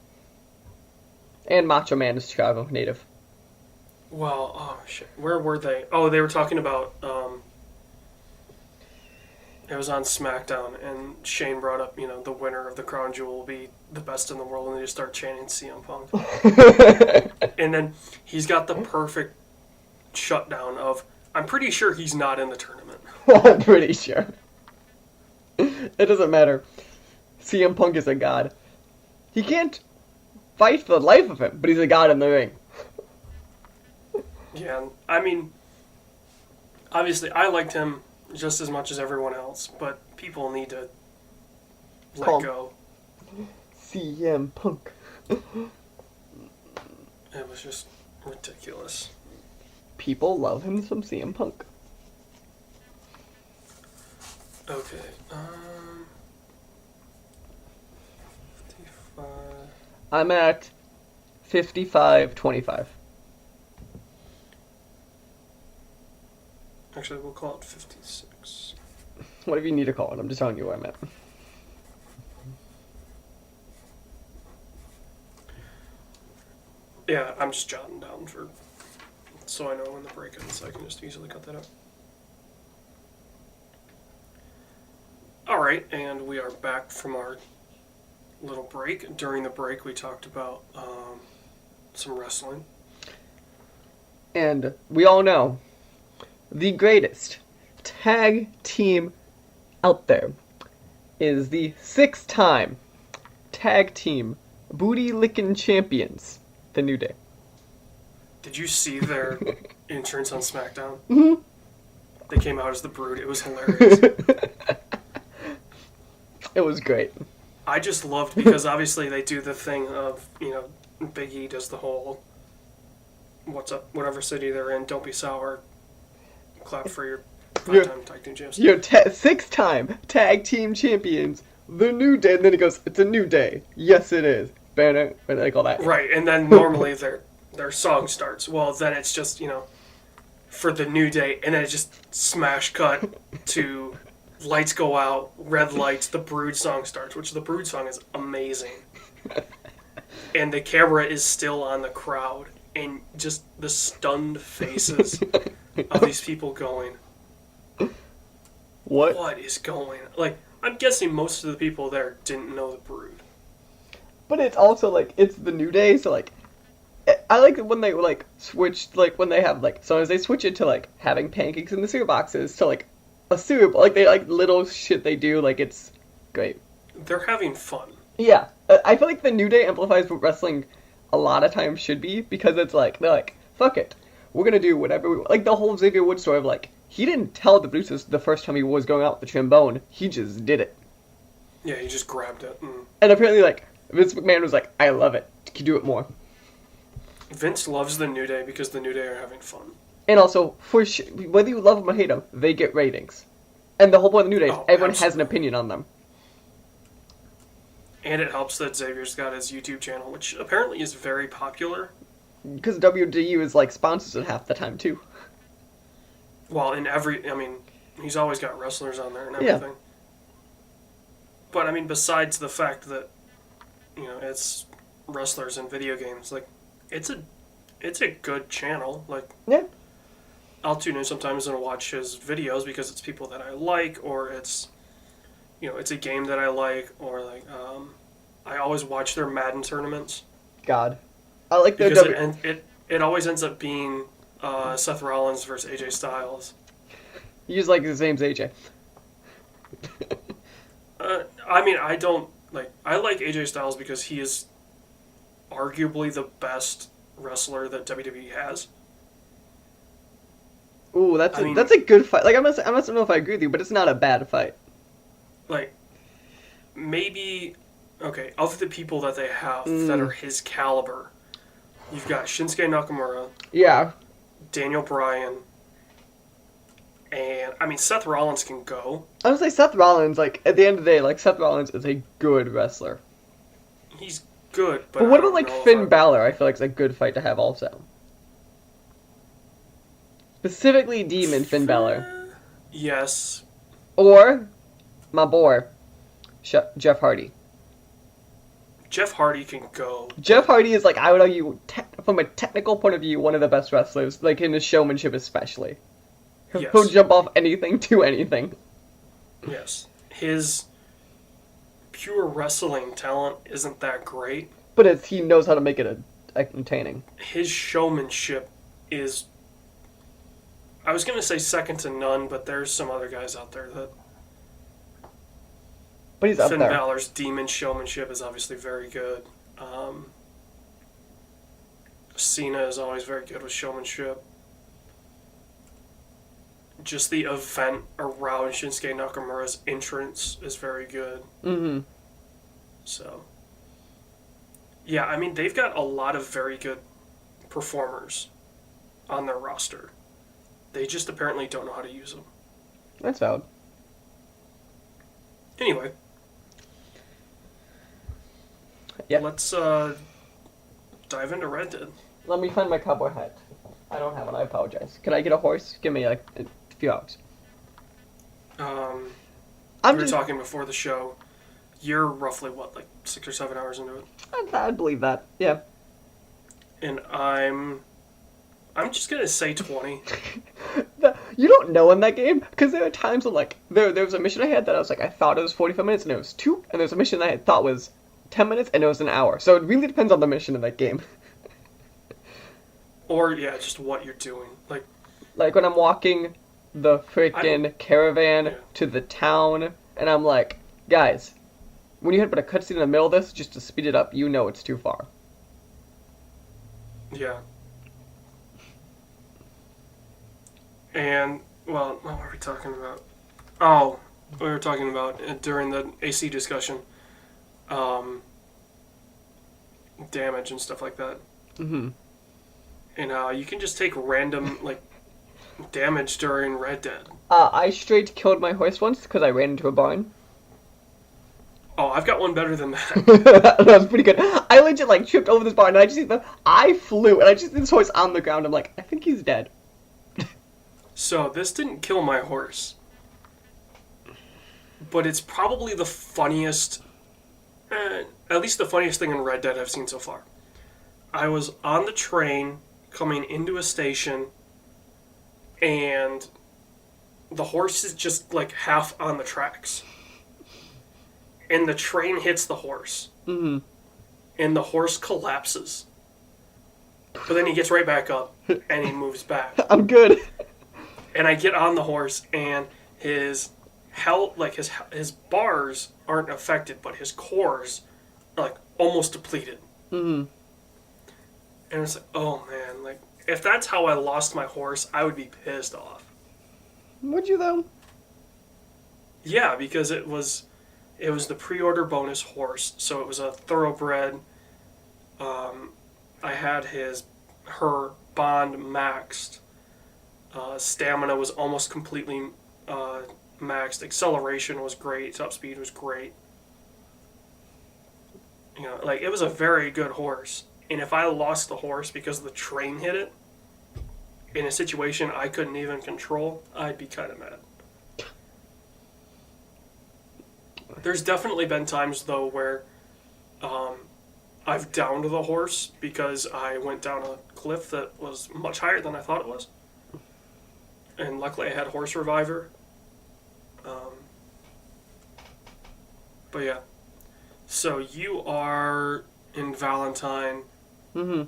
And Macho Man is Chicago native. Well, oh shit, where were they? Oh, they were talking about. It was on SmackDown, and Shane brought up, the winner of the Crown Jewel will be the best in the world, and they just start chanting CM Punk. And then he's got the perfect shutdown of, I'm pretty sure he's not in the tournament. I'm pretty sure. It doesn't matter. CM Punk is a god. He can't fight for the life of him, but he's a god in the ring. Yeah, I mean, obviously, I liked him just as much as everyone else, but people need to let Calm. go. CM Punk. It was just ridiculous. People love him some CM Punk. Okay, 55. I'm at 55-25. Actually, we'll call it 56. Whatever you need to call it, I'm just telling you where I'm at. Yeah, I'm just jotting down so I know when the break ends, so I can just easily cut that out. Alright, and we are back from our little break. During the break, we talked about some wrestling. And we all know the greatest tag team out there is the 6-time tag team booty licking champions, the New Day. Did you see their entrance on SmackDown? Mm-hmm. They came out as the Brood. It was hilarious. It was great. I just loved, because obviously they do the thing of, Big E does the whole, what's up, whatever city they're in, don't be sour, clap for your 5-time tag team champs. You're 6-time tag team champions, the New Day. And then he goes, it's a new day. Yes, it is. Banner, like all that. Right, and then normally their song starts. Well, then it's just, for the New Day, and then it's just smash cut to lights go out, red lights, the Brood song starts, which the Brood song is amazing. And the camera is still on the crowd, and just the stunned faces of these people going, what is going on? Like, I'm guessing most of the people there didn't know the Brood. But it's also, like, it's the New Day, so, like, I like it when they, like, switch, like, when they have, like, sometimes they switch it to, like, having pancakes in the cereal boxes to, like, a cereal bowl. Like, they, like, little shit they do, like, it's great. They're having fun. Yeah. I feel like the New Day amplifies what wrestling a lot of times should be, because it's like, they're like, fuck it. We're gonna do whatever we want. Like, the whole Xavier Woods story of, like, he didn't tell the producers the first time he was going out with the trombone. He just did it. Yeah, he just grabbed it. And apparently, like, Vince McMahon was like, I love it. Can you do it more? Vince loves the New Day because the New Day are having fun. And also, whether you love them or hate them, they get ratings. And the whole point of the New Day is everyone has an absolutely. opinion on them. And it helps that Xavier's got his YouTube channel, which apparently is very popular. Because WDU is like sponsors it half the time, too. Well, he's always got wrestlers on there and everything. Yeah. But, I mean, besides the fact that, it's wrestlers and video games, like, it's a good channel. Like, Yeah. I'll tune in sometimes and watch his videos because it's people that I like, or it's a game that I like, or like I always watch their Madden tournaments. God, I like their because it always ends up being Seth Rollins versus AJ Styles. You just like his name's AJ. I like AJ Styles because he is arguably the best wrestler that WWE has. Ooh, that's a good fight. Like I must know if I agree with you, but it's not a bad fight. Like, maybe, okay, of the people that they have that are his caliber, you've got Shinsuke Nakamura, Yeah. Daniel Bryan, and, Seth Rollins can go. I would say Seth Rollins, like, at the end of the day, like, Seth Rollins is a good wrestler. He's good, but But what about, like, Finn Balor? I feel like it's a good fight to have also. Specifically Demon Finn Balor. Yes. Or my boy, Jeff Hardy. Jeff Hardy can go. Jeff Hardy is, like, I would argue, from a technical point of view, one of the best wrestlers, like, in his showmanship especially. Yes. He'll jump off anything to anything. Yes. His pure wrestling talent isn't that great. But he knows how to make it entertaining. His showmanship is, I was going to say second to none, but there's some other guys out there that... But he's up Finn there. Balor's demon showmanship is obviously very good. Cena is always very good with showmanship. Just the event around Shinsuke Nakamura's entrance is very good. Mm-hmm. So, yeah, they've got a lot of very good performers on their roster. They just apparently don't know how to use them. That's valid. Anyway. Yeah. Let's dive into Red Dead. Let me find my cowboy hat. I don't have one, I apologize. Can I get a horse? Give me, like, a few hours. We were talking before the show. You're roughly, 6 or 7 hours into it? I'd believe that, yeah. And I'm just gonna say 20. You don't know in that game, because there are times when, like, there was a mission I had that I was like, I thought it was 45 minutes, and it was 2, and there's a mission that I thought was 10 minutes, and it was an hour. So it really depends on the mission in that game. Or, yeah, just what you're doing. Like when I'm walking the freaking caravan to the town, and I'm like, guys, when you hit a cutscene in the middle of this, just to speed it up, you know it's too far. Yeah. And, well, what were we talking about? Oh, we were talking about, during the AC discussion, damage and stuff like that. Mm-hmm. And you can just take random, damage during Red Dead. I straight killed my horse once because I ran into a barn. Oh, I've got one better than that. That was pretty good. I legit, tripped over this barn, and I flew, and I just see this horse on the ground. I'm like, I think he's dead. So, this didn't kill my horse. But it's probably the funniest, at least the funniest thing in Red Dead I've seen so far. I was on the train coming into a station, and the horse is just, half on the tracks. And the train hits the horse. Mm-hmm. And the horse collapses. But then he gets right back up, and he moves back. I'm good. And I get on the horse, and his health, his bars aren't affected, but his cores are, almost depleted. Mm-hmm. And it's like, oh man, if that's how I lost my horse, I would be pissed off. Would you, though? Yeah, because it was, It was the pre-order bonus horse, so it was a thoroughbred. I had her bond maxed. Stamina was almost completely maxed. Acceleration was great. Top speed was great. You know, like, it was a very good horse. And if I lost the horse because the train hit it in a situation I couldn't even control, I'd be kind of mad. There's definitely been times, though, where I've downed the horse because I went down a cliff that was much higher than I thought it was. And luckily I had Horse Reviver. But yeah. So you are in Valentine. Mm-hmm.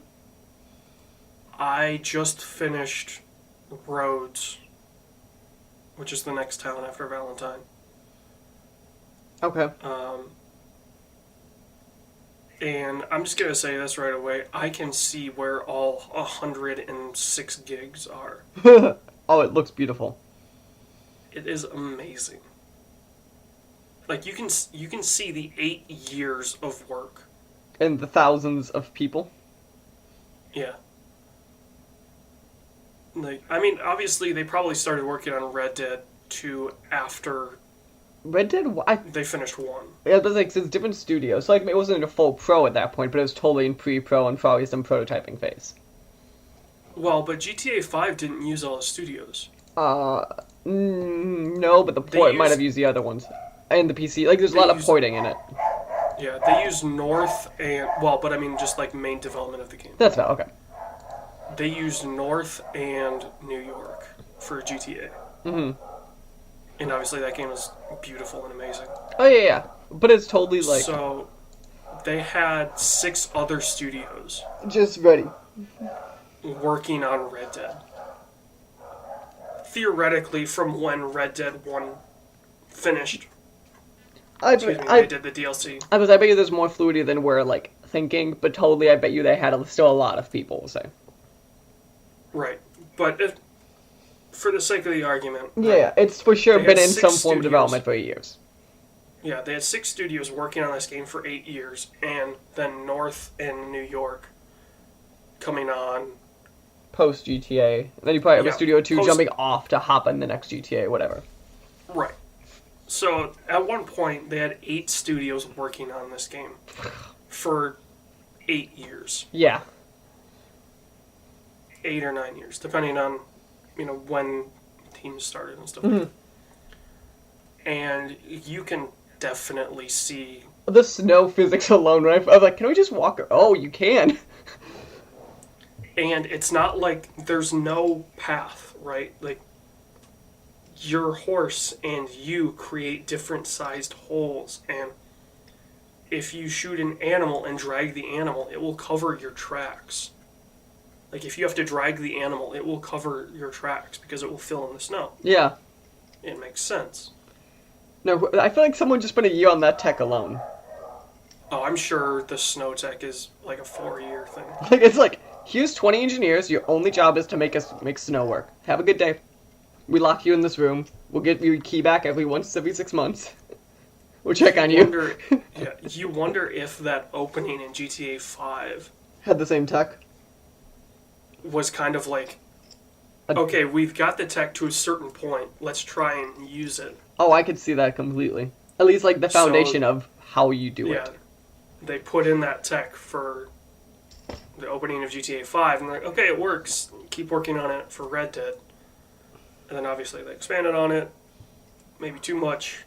I just finished Rhodes, which is the next town after Valentine. Okay. And I'm just going to say this right away. I can see where all 106 gigs are. Oh, it looks beautiful. It is amazing. Like, you can see the 8 years of work. And the thousands of people. Yeah. Like, I mean, obviously they probably started working on Red Dead 2 after Red Dead, they finished 1. yeah, but like, it's different studios. So, like, it wasn't a full pro at that point, but it was totally in pre-pro and probably some prototyping phase. Well, but GTA 5 didn't use all the studios. No, but the port might have used the other ones. And the PC. Like, there's a lot of porting in it. Yeah, they used North and... Well, but I mean just, like, main development of the game. That's about, okay. They used North and New York for GTA. Mm-hmm. And obviously that game is beautiful and amazing. Oh, yeah, yeah. But it's totally, like... So, they had 6 other studios just ready. working on Red Dead. Theoretically, from when Red Dead 1 finished. They did the DLC. I bet you there's more fluidity than we're, like, thinking, but totally I bet you they had still a lot of people, we'll say. Right. But for the sake of the argument... Yeah, right, it's for sure been in some form studios. of development for 8 years. Yeah, they had 6 studios working on this game for 8 years, and then North and New York coming on... Post GTA. And then you probably have a Studio 2 post- jumping off to hop on the next GTA, whatever. Right. So, at one point, they had 8 studios working on this game for 8 years. Yeah. 8 or 9 years, depending on, when teams started and stuff Mm-hmm. like that. And you can definitely see... The snow physics alone, right? I was like, can we just walk? Oh, you can. And it's not like there's no path, right? Like, your horse and you create different sized holes, and if you shoot an animal and drag the animal, it will cover your tracks. Like, if you have to drag the animal, it will cover your tracks because it will fill in the snow. Yeah. It makes sense. No, I feel like someone just spent a year on that tech alone. Oh, I'm sure the snow tech is like a 4-year thing. Like, it's like, here's 20 engineers, your only job is to make snow work. Have a good day. We lock you in this room. We'll get your key back every 6 months. We'll check on you. You wonder if that opening in GTA 5 Had the same tech. was kind of like, okay, we've got the tech to a certain point. Let's try and use it. Oh, I could see that completely. At least, like, the foundation of how you do it. They put in that tech for the opening of GTA 5, and they're like, okay, it works. Keep working on it for Red Dead. And then obviously they expanded on it. Maybe too much.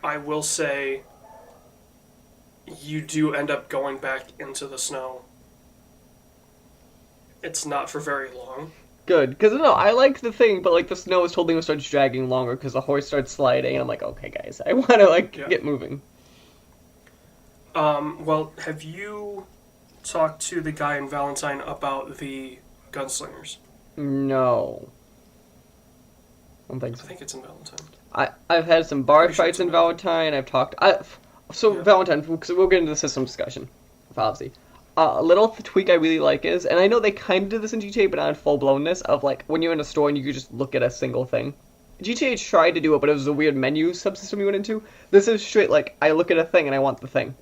I will say you do end up going back into the snow. It's not for very long. Good, because no, I like the thing, but like the snow is totally starts dragging longer because the horse starts sliding, and I'm like, okay, guys, I want to get moving. Well, have you talked to the guy in Valentine about the gunslingers? No. I don't think so. I think it's in Valentine. I've had some bar fights in Valentine. I've talked. Valentine, because we'll get into the system discussion, obviously. A little tweak I really like is, and I know they kind of did this in GTA, but not in full blownness, of like when you're in a store and you can just look at a single thing GTA tried to do it, but it was a weird menu subsystem you went into. This is straight like I look at a thing and I want the thing,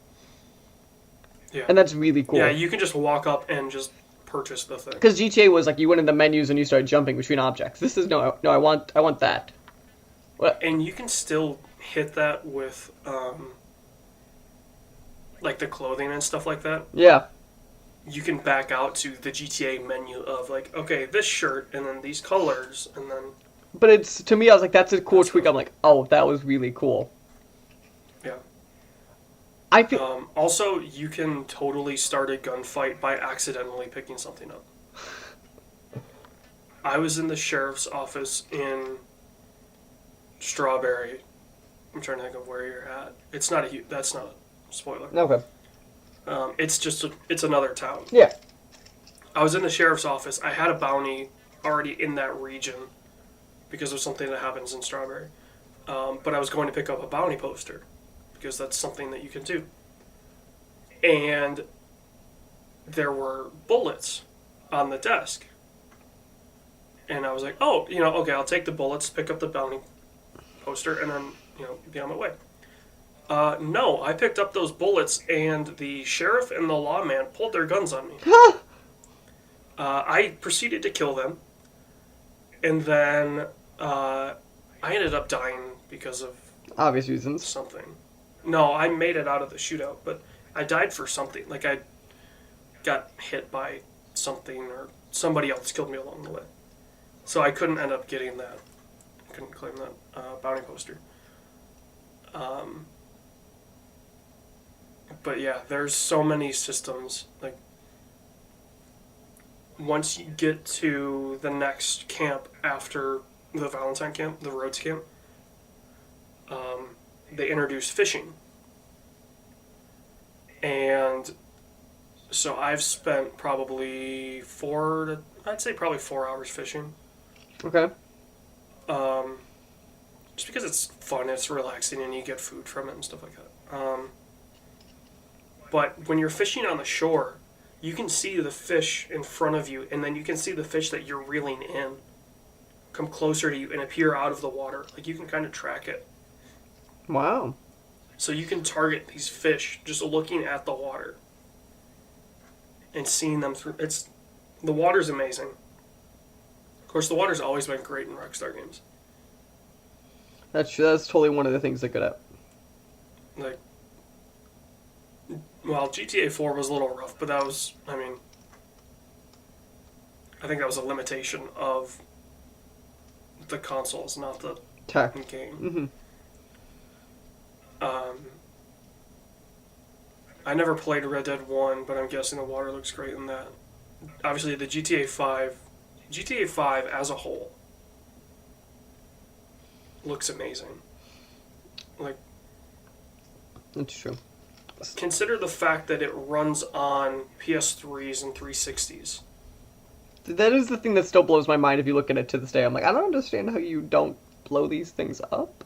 Yeah. and that's really cool. Yeah, you can just walk up and just purchase the thing. Because GTA was like you went into menus and you started jumping between objects. This is no. I want that. What? And you can still hit that with, like the clothing and stuff like that. Yeah. You can back out to the GTA menu of like, okay, this shirt and then these colors and then But it's to me, I was like, that's a cool tweak. I'm like, oh, that was really cool. yeah. I feel Also, you can totally start a gunfight by accidentally picking something up. I was in the sheriff's office in Strawberry. I'm trying to think of where you're at. It's not a that's not a spoiler. okay. It's another town. Yeah. I was in the sheriff's office. I had a bounty already in that region because of something that happens in Strawberry. But I was going to pick up a bounty poster because that's something that you can do. And there were bullets on the desk. And I was like, oh, okay, I'll take the bullets, pick up the bounty poster, and then, be on my way. No, I picked up those bullets, and the sheriff and the lawman pulled their guns on me. I proceeded to kill them, and then I ended up dying because of Obvious reasons. something. No, I made it out of the shootout, but I died for something. Like, I got hit by something, or somebody else killed me along the way. So I couldn't end up getting that. I couldn't claim that bounty poster. But yeah, there's so many systems. Like, once you get to the next camp after the Valentine camp, the Rhodes camp, they introduce fishing. And so I've spent probably 4 hours fishing. Okay. Just because it's fun, it's relaxing, and you get food from it and stuff like that. But when you're fishing on the shore, you can see the fish in front of you, and then you can see the fish that you're reeling in come closer to you and appear out of the water. Like, you can kind of track it. Wow. So you can target these fish just looking at the water and seeing them through. The water's amazing. Of course, the water's always been great in Rockstar games. That's totally one of the things they're good at. Like, well, GTA 4 was a little rough, but that was, I think that was a limitation of the consoles, not the Tech. game. Mm-hmm. I never played Red Dead 1, but I'm guessing the water looks great in that. Obviously, the GTA 5 as a whole looks amazing. Like, That's true. consider the fact that it runs on PS3s and 360s. That is the thing that still blows my mind if you look at it to this day. I'm like, I don't understand how you don't blow these things up.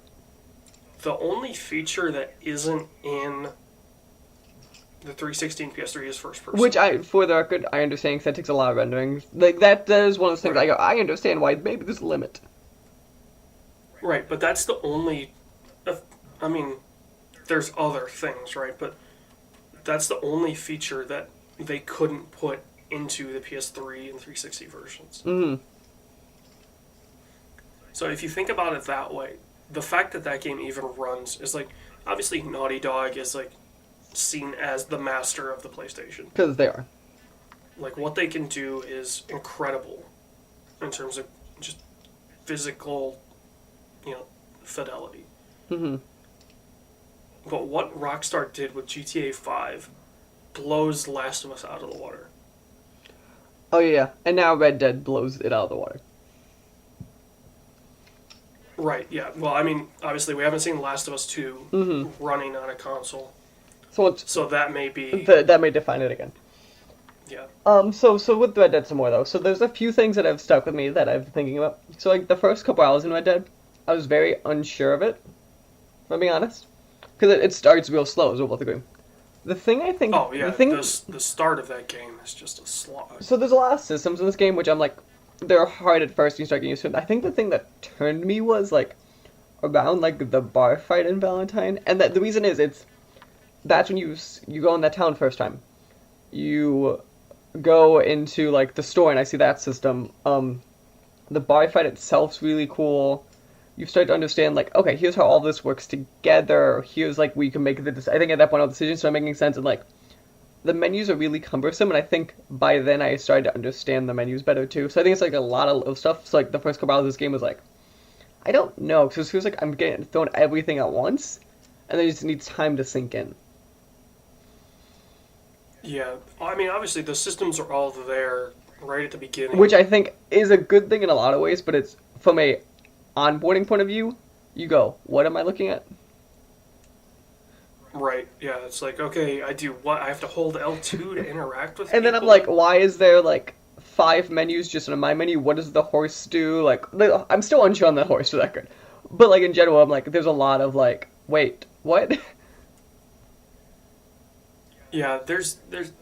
The only feature that isn't in the 360 and PS3 is first person. Which, for the record, I understand because that takes a lot of rendering. Like, that is one of those things I go, I understand why maybe there's a limit. Right, but that's the only... there's other things, right? But that's the only feature that they couldn't put into the PS3 and 360 versions. Mm-hmm. So if you think about it that way, the fact that game even runs is like... Obviously, Naughty Dog is like seen as the master of the PlayStation. Because they are. Like, what they can do is incredible in terms of just physical, fidelity. Mm-hmm. But what Rockstar did with GTA 5 blows Last of Us out of the water. Oh, yeah. And now Red Dead blows it out of the water. Right, yeah. Well, obviously we haven't seen Last of Us 2 running on a console. So that may be... That may define it again. Yeah. So with Red Dead some more, though. So there's a few things that have stuck with me that I've been thinking about. So, like, the first couple hours in Red Dead, I was very unsure of it, if I'm being honest. Because it starts real slow, as we'll both agree. The thing I think... Oh, yeah. The start of that game is just a slog. So there's a lot of systems in this game, which I'm like, they're hard at first. You start getting used to them. I think the thing that turned me was like around like the bar fight in Valentine, and that the reason is that's when you go in that town first time. You go into like the store, and I see that system. The bar fight itself's really cool. You start to understand like, okay, here's how all this works together. Here's like we can make I think at that point all decisions start making sense, and like the menus are really cumbersome, and I think by then I started to understand the menus better too. So I think it's like a lot of little stuff. So like the first couple hours of this game was like, I don't know, because it feels like I'm getting thrown everything at once, and then it just needs time to sink in. Yeah, I mean, obviously the systems are all there right at the beginning. Which I think is a good thing in a lot of ways, but it's from a onboarding point of view, you go, what am I looking at? Right, yeah, it's like, okay, I do what? I have to hold L2 to interact with And then I'm people? like, why is there like 5 menus just on my menu? What does the horse do? Like, I'm still unsure on the horse for that good. But like in general, I'm like, there's a lot of like, wait, what? Yeah, there's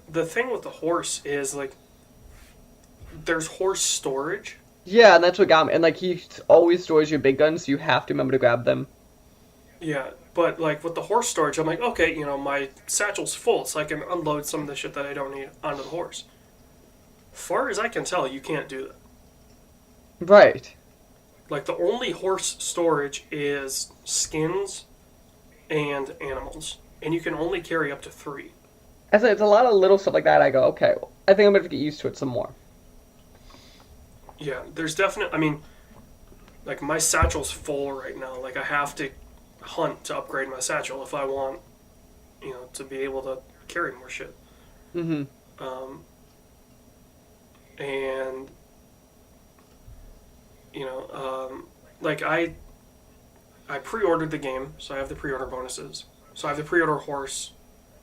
the thing with the horse is like there's horse storage. Yeah, and that's what got me. And like he always stores your big guns, so you have to remember to grab them. Yeah, but like with the horse storage, I'm like, okay, my satchel's full, so I can unload some of the shit that I don't need onto the horse. Far as I can tell, you can't do that. Right. Like the only horse storage is skins and animals, and you can only carry up to 3. I said it's a lot of little stuff like that. I go, okay, I think I'm gonna have to get used to it some more. Yeah, there's definitely. I mean, like my satchel's full right now. Like I have to hunt to upgrade my satchel if I want, to be able to carry more shit. Mm-hmm. Um, and like I pre-ordered the game, so I have the pre-order bonuses. So I have the pre-order horse.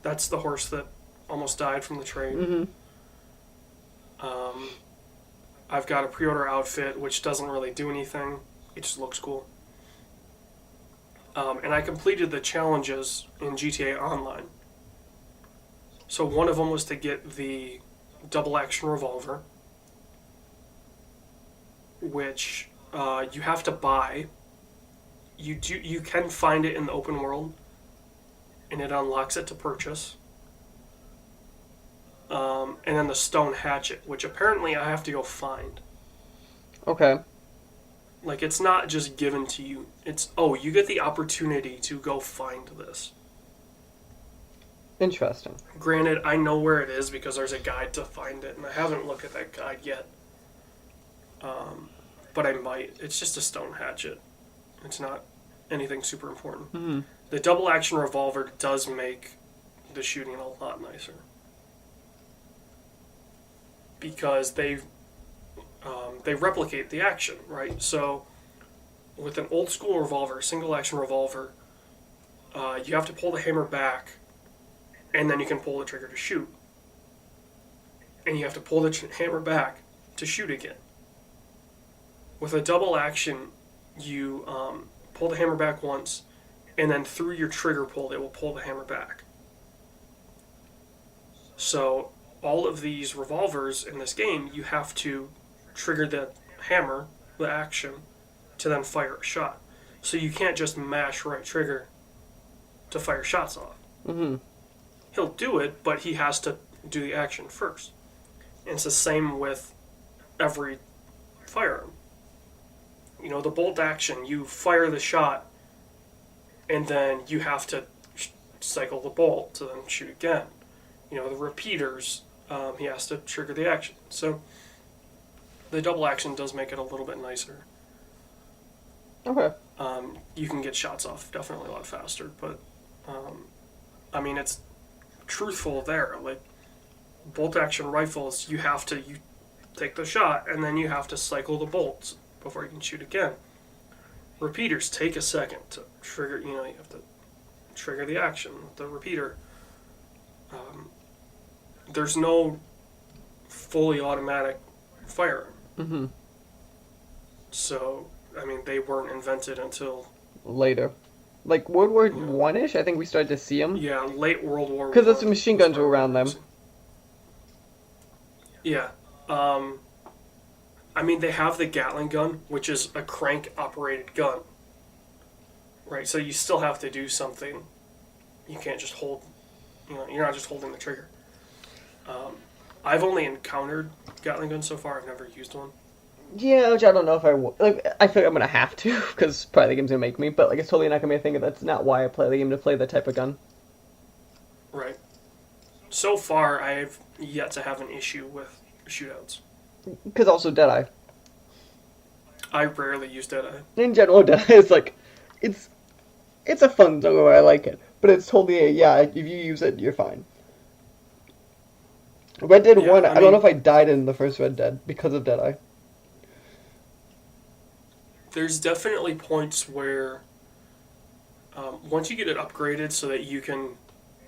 That's the horse that almost died from the train. Mm-hmm. I've got a pre-order outfit, which doesn't really do anything. It just looks cool. And I completed the challenges in GTA Online. So one of them was to get the double action revolver, which you have to buy. You can find it in the open world, and it unlocks it to purchase. And then the stone hatchet, which apparently I have to go find. Okay. Like, it's not just given to you. It's, you get the opportunity to go find this. Interesting. Granted, I know where it is because there's a guide to find it, and I haven't looked at that guide yet. But I might. It's just a stone hatchet. It's not anything super important. Mm-hmm. The double action revolver does make the shooting a lot nicer. Because they replicate the action, right? So with an old school revolver, single action revolver, you have to pull the hammer back, and then you can pull the trigger to shoot. And you have to pull the hammer back to shoot again. With a double action, you pull the hammer back once, and then through your trigger pull, it will pull the hammer back. So all of these revolvers in this game, you have to trigger the hammer, the action, to then fire a shot. So you can't just mash right trigger to fire shots off. Mm-hmm. He'll do it, but he has to do the action first. And it's the same with every firearm. The bolt action, you fire the shot, and then you have to cycle the bolt to then shoot again. The repeaters, he has to trigger the action. So the double action does make it a little bit nicer. Okay. You can get shots off definitely a lot faster, but it's truthful there. Like bolt action rifles, you take the shot and then you have to cycle the bolts before you can shoot again. Repeaters take a second to trigger. You have to trigger the action with the repeater. There's no fully automatic firearm. Mm-hmm. So, they weren't invented until Later. Like World War One-ish, I think we started to see them. Yeah, late World War. Because those machine guns were around them. Yeah. I mean, they have the Gatling gun, which is a crank-operated gun. Right, so you still have to do something. You can't just hold, you're not just holding the trigger. I've only encountered Gatling guns so far. I've never used one. Yeah, which I don't know if I will. Like, I feel like I'm gonna have to, because probably the game's gonna make me, but like, it's totally not gonna be a thing. That's not why I play the game, to play that type of gun. Right. So far, I've yet to have an issue with shootouts. Because also Deadeye. I rarely use Deadeye. In general, Deadeye is like, it's a fun zone where I like it, but it's totally if you use it, you're fine. Red Dead 1, I don't know if I died in the first Red Dead because of Deadeye. There's definitely points where once you get it upgraded so that you can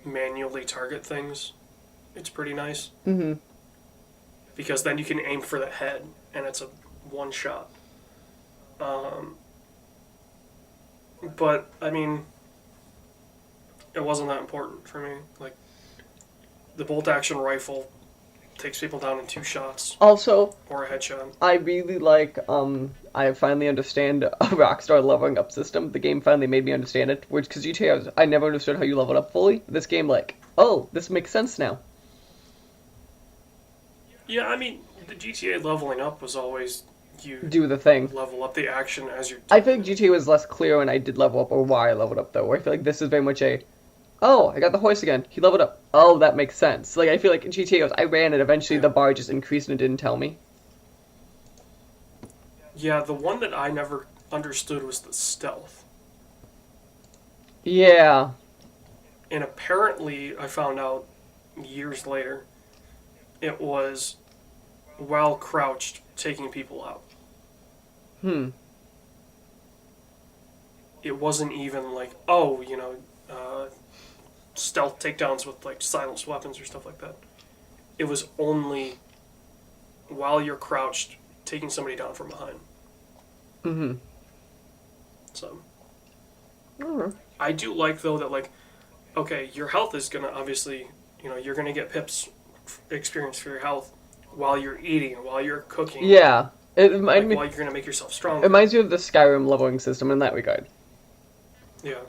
manually target things, it's pretty nice. Mm-hmm. Because then you can aim for the head, and it's a one shot. But, I mean, it wasn't that important for me. Like, the bolt-action rifle takes people down in 2 shots. Also, or a headshot. I really like, I finally understand a Rockstar leveling up system. The game finally made me understand it. Which, because GTA, I never understood how you leveled up fully. This game, like, oh, this makes sense now. Yeah, I mean, the GTA leveling up was always you do the thing. Level up the action as you're doing. I feel like GTA was less clear when I did level up or why I leveled up, though. Where I feel like this is very much oh, I got the horse again. He leveled up. Oh, that makes sense. Like, I feel like in GTA was, I ran and eventually the bar just increased and it didn't tell me. Yeah, the one that I never understood was the stealth. Yeah. And apparently, I found out years later, it was while crouched, taking people out. It wasn't even like, stealth takedowns with like silenced weapons or stuff like that. It was only while you're crouched, taking somebody down from behind. Mm-hmm. So. Mm-hmm. I do like, though, that, like, okay, your health is going to obviously, you're going to get pips experience for your health while you're eating or while you're cooking. Yeah. While you're going to make yourself stronger. It reminds you of the Skyrim leveling system in that regard. Yeah.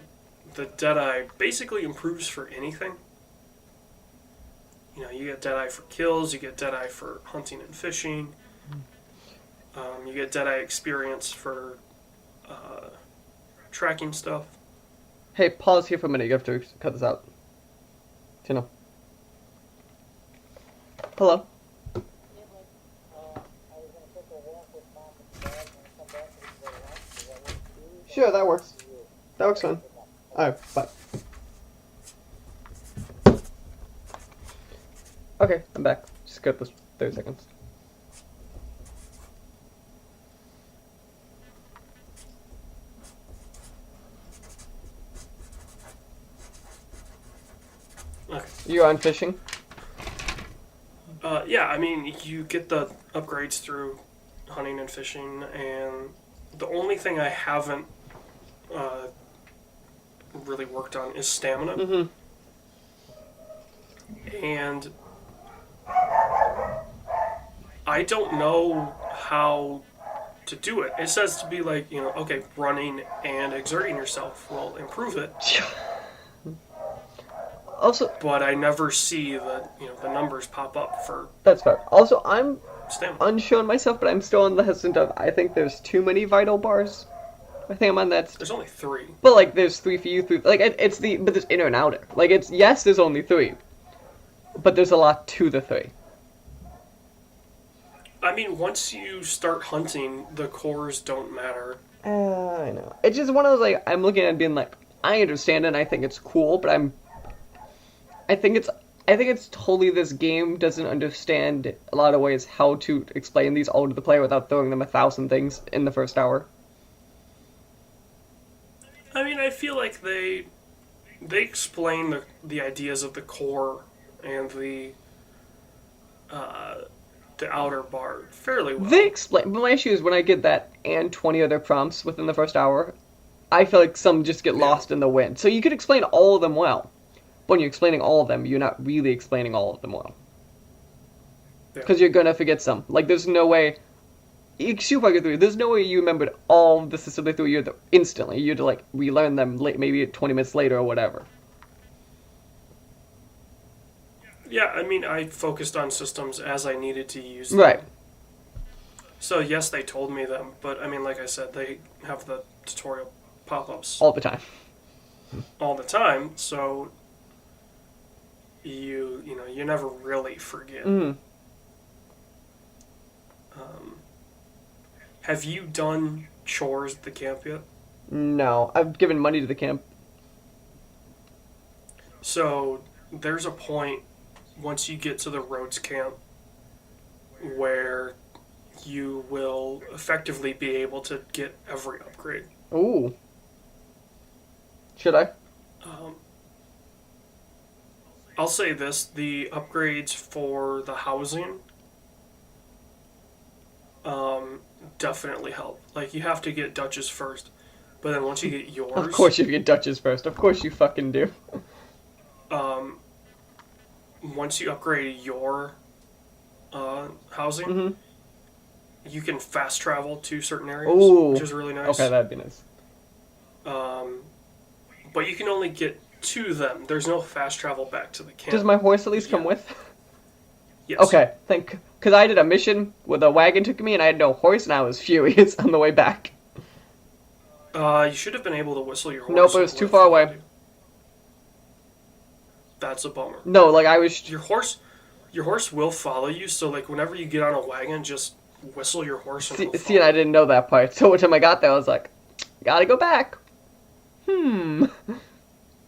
The Deadeye basically improves for anything. You get Deadeye for kills, you get Deadeye for hunting and fishing. You get Deadeye experience for tracking stuff. Hey, pause here for a minute. You have to cut this out. Hello? Sure, that works. That works fine. Alright, bye. Okay, I'm back. Just cut this 30 seconds. Okay. You're on fishing? Yeah, I mean, you get the upgrades through hunting and fishing, and the only thing I haven't really worked on is stamina. Mm-hmm. And I don't know how to do it. It says to be like, okay, running and exerting yourself will improve it. Also, but I never see the numbers pop up for. That's fair. Also, I'm stamina. unsure on myself, but I'm still on the hesitant of. I think there's too many vital bars. I think I'm on that. There's only 3. But like, there's 3 for you, 3. Like, but there's inner and outer. Like, there's only 3, but there's a lot to the 3. I mean, once you start hunting, the cores don't matter. I know. It's just one of those, like, I'm looking at it being like, I understand it and I think it's cool, but I think it's totally this game doesn't understand a lot of ways how to explain these all to the player without throwing them 1,000 things in the first hour. I mean, I feel like they explain the ideas of the core and the outer bar fairly well. They explain, but my issue is when I get that and 20 other prompts within the first hour, I feel like some just get lost in the wind. So you could explain all of them well. But when you're explaining all of them, you're not really explaining all of them well. Because you're gonna forget some. Like, there's no way. super quickly through. There's no way you remembered all the systems they threw you instantly. You'd like relearn them maybe 20 minutes later or whatever. Yeah, I mean, I focused on systems as I needed to use them. Right. So yes, they told me them, but I mean, like I said, they have the tutorial pop-ups All the time. all the time, so you never really forget. Mm. Have you done chores at the camp yet? No, I've given money to the camp. So there's a point once you get to the roads camp where you will effectively be able to get every upgrade. Ooh. Should I? I'll say this, the upgrades for the housing definitely help. Like, you have to get Dutch's first, but then once you get yours... Of course you get Dutch's first. Of course you fucking do. Once you upgrade your housing, Mm-hmm. you can fast travel to certain areas, Ooh. which is really nice. Okay, that'd be nice. But you can only get to them. There's no fast travel back to the camp. Does my horse at least come with? Yes. Okay, because I did a mission where the wagon took me and I had no horse and I was furious on the way back. You should have been able to whistle your horse. Nope, it was too far away. That's a bummer. No, like I was... Your horse will follow you, so like whenever you get on a wagon, just whistle your horse and he'll See, and I didn't know that part. So when I got there, I was like, gotta go back.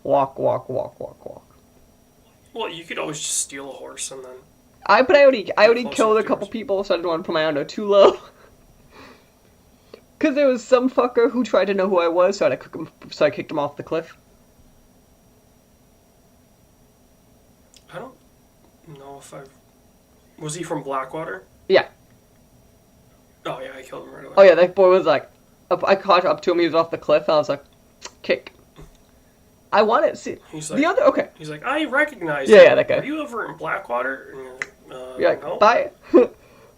Walk. Well, you could always just steal a horse and then... I already closer killed a to couple yours. people, so I didn't want to put my honor too low. Because there was some fucker who tried to know who I was, so I kicked him off the cliff. I don't know if I've... Was he from Blackwater? Yeah. Oh yeah, I killed him right away. Oh yeah, that boy was like... I caught up to him, he was off the cliff, and I was like, kick. I want to see... He's like, the other... Okay. He's like, I recognize Yeah, you. yeah, that guy. Are you over in Blackwater? And you're like, You're like, no. bye.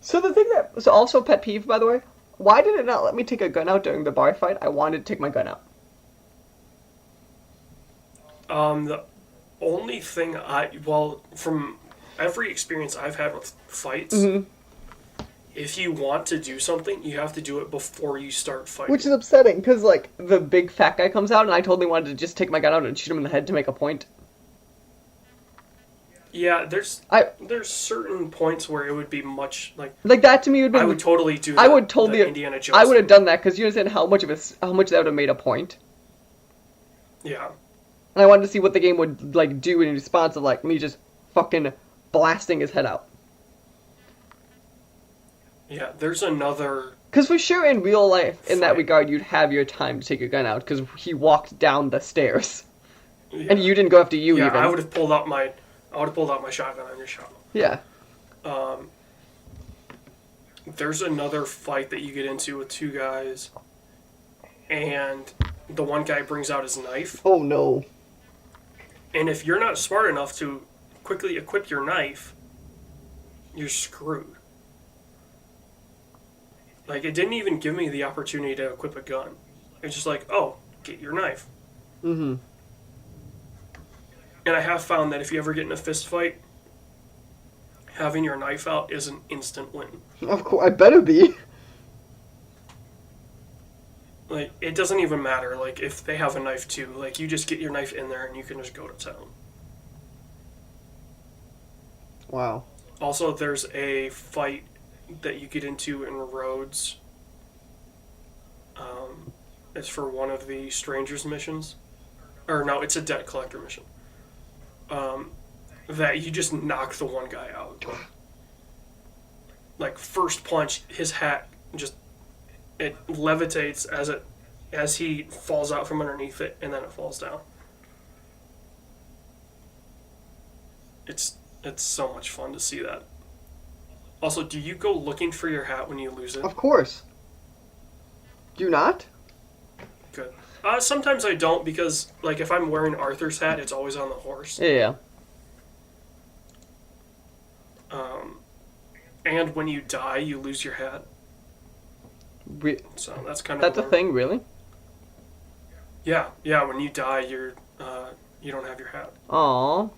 So the thing that was also a pet peeve, by the way, why did it not let me take a gun out during the bar fight? I wanted to take my gun out. The only thing from every experience I've had with fights, if you want to do something, you have to do it before you start fighting. Which is upsetting, because, like, the big fat guy comes out, and I totally wanted to just take my gun out and shoot him in the head to make a point. Yeah, there's certain points where it would be much, like that to me would be... I would totally do that, I would totally... the Indiana Jones I would have thing. done that, because you understand how much that would have made a point. Yeah. And I wanted to see what the game would, like, do in response of, like, me just fucking blasting his head out. Yeah, there's another... Because for sure in real life, in that Fight. regard, you'd have your time to take your gun out, because he walked down the stairs. Yeah. And you didn't go after you, yeah, even. I would have pulled out my shotgun and just shot him. Yeah. There's another fight that you get into with two guys, and the one guy brings out his knife. Oh, no. And if you're not smart enough to quickly equip your knife, you're screwed. Like, it didn't even give me the opportunity to equip a gun. It's just like, oh, get your knife. Mm-hmm. And I have found that if you ever get in a fist fight, having your knife out is an instant win. Of course, I better be. Like, it doesn't even matter, like, if they have a knife too. Like, you just get your knife in there and you can just go to town. Wow. Also, there's a fight that you get into in Rhodes. It's for one of the Strangers missions. Or no, it's a debt collector mission. That you just knock the one guy out. Like, first punch, his hat it levitates as he falls out from underneath it, and then it falls down. It's so much fun to see that. Also, do you go looking for your hat when you lose it? Of course. Do you not? Good. Sometimes I don't, because, like, if I'm wearing Arthur's hat, it's always on the horse. Yeah. And when you die, you lose your hat. So that's kind of That's a thing, really? Yeah. When you die, you don't have your hat. Aww.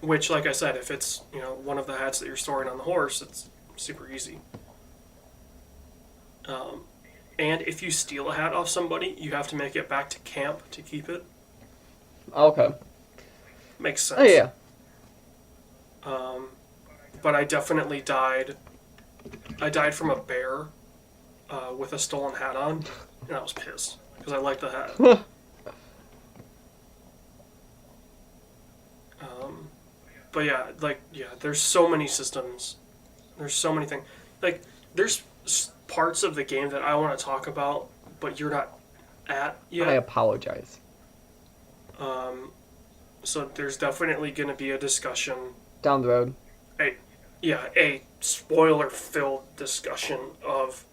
Which, like I said, if it's one of the hats that you're storing on the horse, it's super easy. And if you steal a hat off somebody, you have to make it back to camp to keep it. Okay. Makes sense. Oh, yeah. But I definitely died. I died from a bear with a stolen hat on, and I was pissed because I liked the hat. But yeah, there's so many systems. There's so many things. Like, there's parts of the game that I want to talk about, but you're not at yet. I apologize. So there's definitely going to be a discussion. Down the road. A spoiler-filled discussion of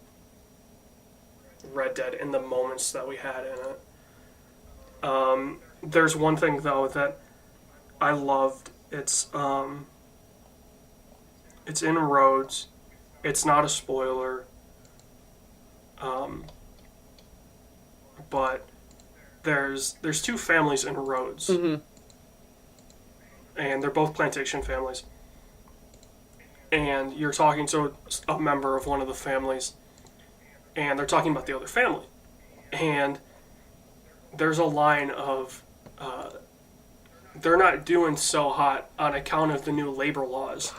Red Dead and the moments that we had in it. There's one thing, though, that I loved. It's in Rhodes. It's not a spoiler. But there's two families in Rhodes. Mm-hmm. And they're both plantation families. And you're talking to a member of one of the families, and they're talking about the other family. And there's a line of, they're not doing so hot on account of the new labor laws.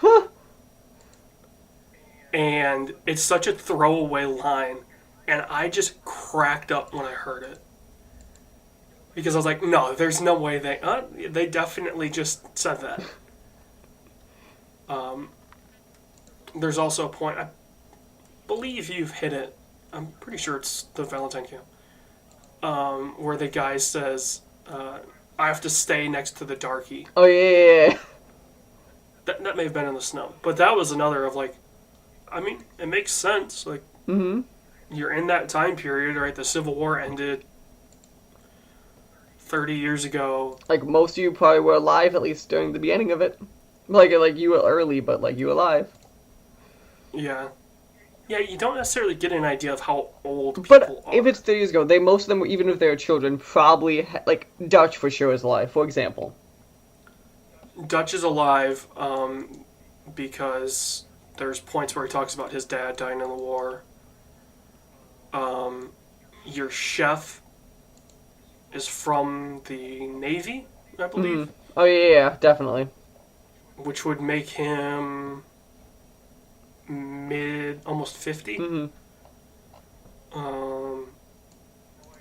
And it's such a throwaway line, and I just cracked up when I heard it. Because I was like, no, there's no way they definitely just said that. There's also a point, I believe you've hit it, I'm pretty sure it's the Valentine camp, where the guy says, I have to stay next to the darky. Oh, yeah. That may have been in the snow. But that was another of like, I mean, it makes sense. Like, you're in that time period, right? The Civil War ended 30 years ago. Like, most of you probably were alive, at least during the beginning of it. Like you were early, but, like, you were alive. Yeah. Yeah, you don't necessarily get an idea of how old people But are. if it's 30 years ago, most of them, even if they were children, probably, like, Dutch for sure is alive, for example. Dutch is alive because there's points where he talks about his dad dying in the war. Your chef is from the Navy, I believe. Oh, yeah, definitely. Which would make him almost 50.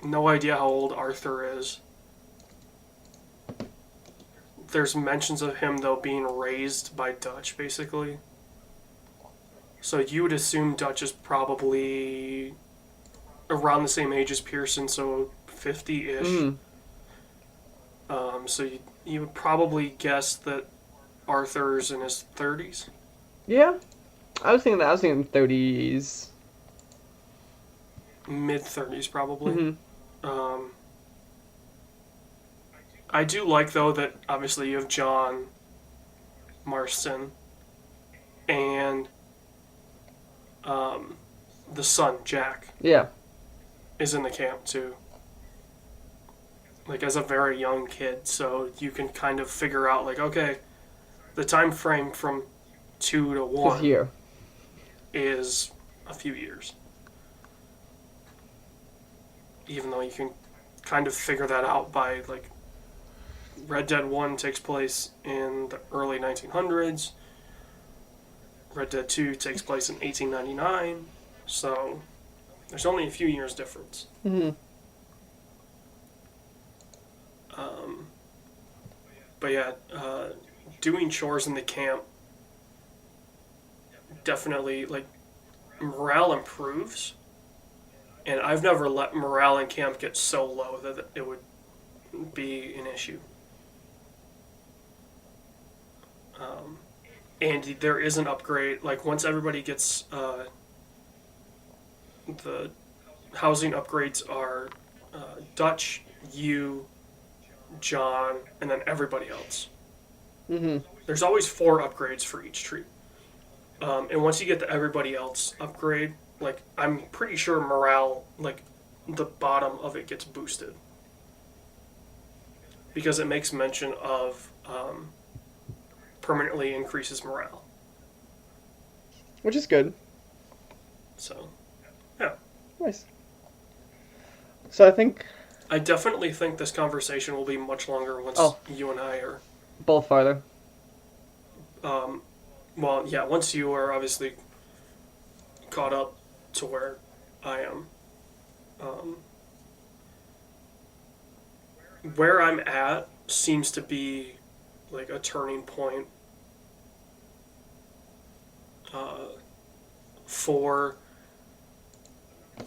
No idea how old Arthur is. There's mentions of him, though, being raised by Dutch, basically. So you would assume Dutch is probably around the same age as Pearson, so 50-ish. So you would probably guess that Arthur's in his 30s. Yeah. I was thinking 30s. Mid-30s, probably. I do like, though, that obviously you have John Marston and the son, Jack. Yeah. Is in the camp, too. Like, as a very young kid, so you can kind of figure out, like, okay, the time frame from 2 to 1 here is a few years. Even though you can kind of figure that out by, like, Red Dead 1 takes place in the early 1900s. Red Dead 2 takes place in 1899. So, there's only a few years difference. But yeah, doing chores in the camp definitely, like, morale improves. And I've never let morale in camp get so low that it would be an issue. And there is an upgrade. Like, once everybody gets the housing upgrades are Dutch, you, John, and then everybody else. There's always 4 upgrades for each tree. And once you get the everybody else upgrade, like, I'm pretty sure morale, like, the bottom of it gets boosted. Because it makes mention of permanently increases morale. Which is good. So, yeah. Nice. So I think I definitely think this conversation will be much longer once you and I are. both farther. Well, yeah, once you are obviously caught up to where I am. Where I'm at seems to be like a turning point for.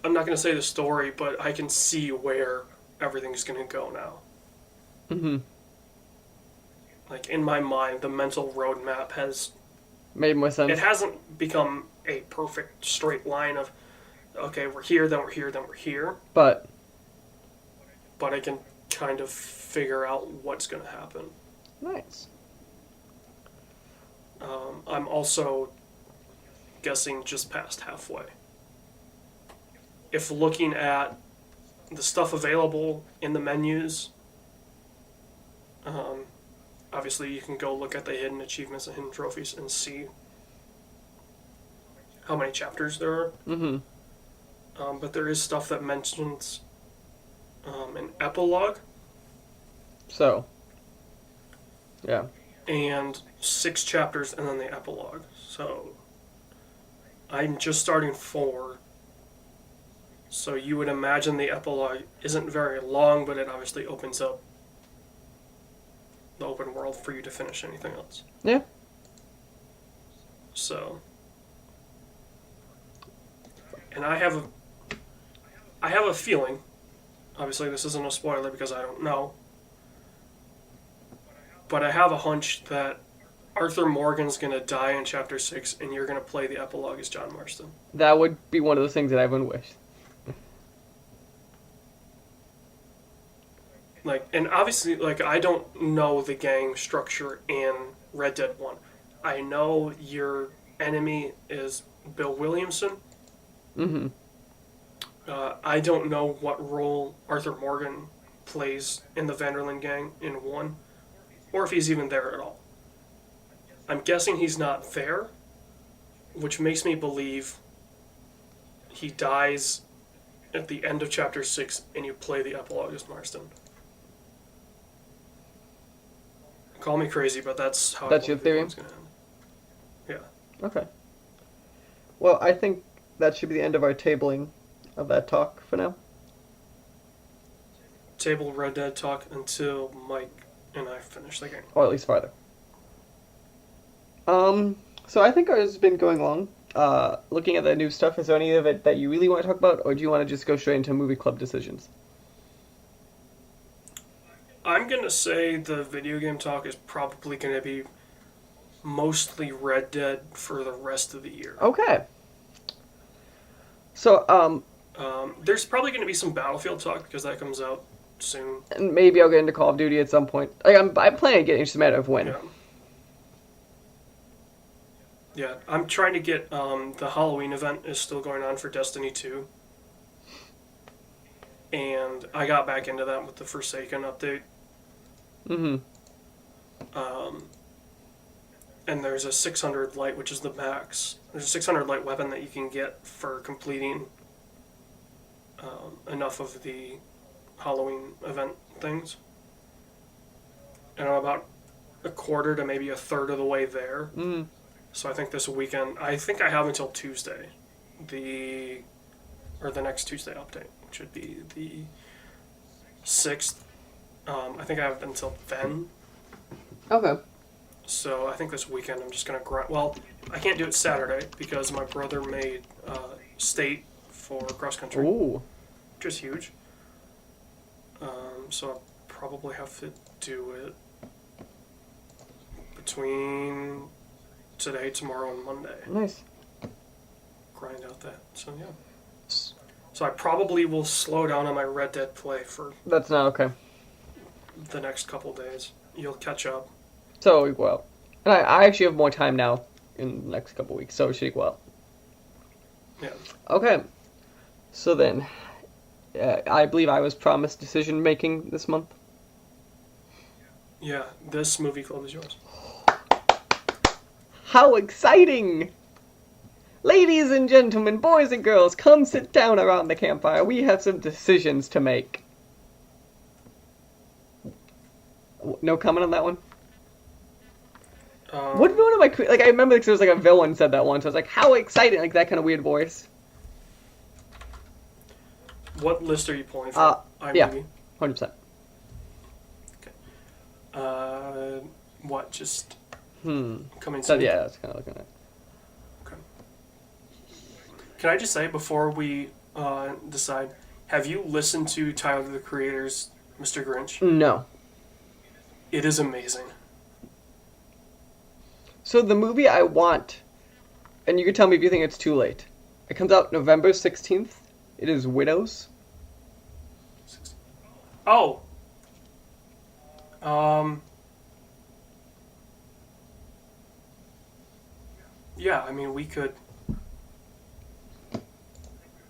I'm not going to say the story, but I can see where everything's going to go now. Mm-hmm. Like, in my mind, the mental roadmap has. Made more sense. It hasn't become a perfect straight line of, okay, we're here, then we're here, then we're here. But I can kind of figure out what's going to happen. nice. I'm also guessing just past halfway. If looking at the stuff available in the menus, obviously you can go look at the hidden achievements and hidden trophies and see how many chapters there are. Mm-hmm. But there is stuff that mentions an epilogue. So, yeah. And 6 chapters and then the epilogue. So, I'm just starting 4. So you would imagine the epilogue isn't very long, but it obviously opens up the open world for you to finish anything else. Yeah. So, and I have a feeling. Obviously, this isn't a spoiler because I don't know. But I have a hunch that Arthur Morgan's going to die in Chapter 6 and you're going to play the epilogue as John Marston. That would be one of the things that I would wish. Like, and obviously, like, I don't know the gang structure in Red Dead 1. I know your enemy is Bill Williamson. Mm-hmm. I don't know what role Arthur Morgan plays in the Vanderlyn gang in 1, or if he's even there at all. I'm guessing he's not there, which makes me believe he dies at the end of Chapter 6 and you play the epilogue as Marston. Call me crazy, but that's how That's your theory? Gonna end. Yeah. Okay. Well, I think that should be the end of our tabling of that talk for now. Table Red Dead talk until Mike and I finish the game. Or at least farther. So I think ours has been going long. Looking at the new stuff, is there any of it that you really want to talk about, or do you want to just go straight into movie club decisions? I'm going to say the video game talk is probably going to be mostly Red Dead for the rest of the year. Okay. So, there's probably going to be some Battlefield talk because that comes out soon. and maybe I'll get into Call of Duty at some point. Like, I'm planning to get, it's just a matter of when. Yeah. Yeah, I'm trying to get, the Halloween event is still going on for Destiny 2. And I got back into that with the Forsaken update. Mm-hmm. And there's a 600 light, which is the max. There's a 600 light weapon that you can get for completing enough of the Halloween event things. And I'm about a quarter to maybe a third of the way there. Mm. So I think this weekend, I think I have until Tuesday, the next Tuesday update, which would be the 6th. I think I have until then. Okay. So I think this weekend I'm just going to grind. Well, I can't do it Saturday because my brother made state for cross country, Ooh. which is huge. So I'll probably have to do it between today, tomorrow, and Monday. Nice. Grind out that. So yeah. So I probably will slow down on my Red Dead play for That's not okay. the next couple days. You'll catch up. So, equal out. And I actually have more time now in the next couple weeks, so it should equal out. Yeah. Okay. So then, I believe I was promised decision making this month. Yeah, this movie club is yours. How exciting! Ladies and gentlemen, boys and girls, come sit down around the campfire. We have some decisions to make. No comment on that one? What one of my... Like, I remember there was like a villain said that once. I was like, how exciting! Like, that kind of weird voice. What list are you pulling from? Yeah. IMDb? 100%. What, just... Coming So, soon? yeah, that's kind of looking at it. Okay. Can I just say, before we decide, have you listened to Tyler, the Creator's Mr. Grinch? No. It is amazing. So the movie I want, and you can tell me if you think it's too late. It comes out November 16th. It is Widows. Oh! Yeah, I mean, we could...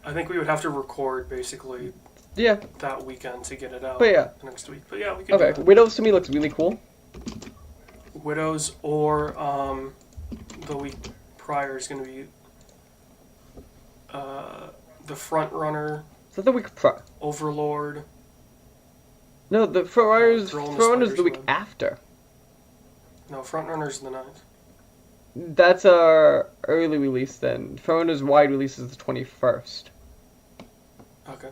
I think we would have to record, basically, Yeah. that weekend to get it out But yeah. next week. But yeah, we could do Okay. that. Widows to me looks really cool. Widows, or the week prior is going to be the Front Runner, Is that the week prior? Overlord. No, the Frontrunner's Throw in the Frontrunner's the Spider's week Web. after. No, Front Runner's the 9th. That's our early release then. Frontrunner's wide release is the 21st. Okay.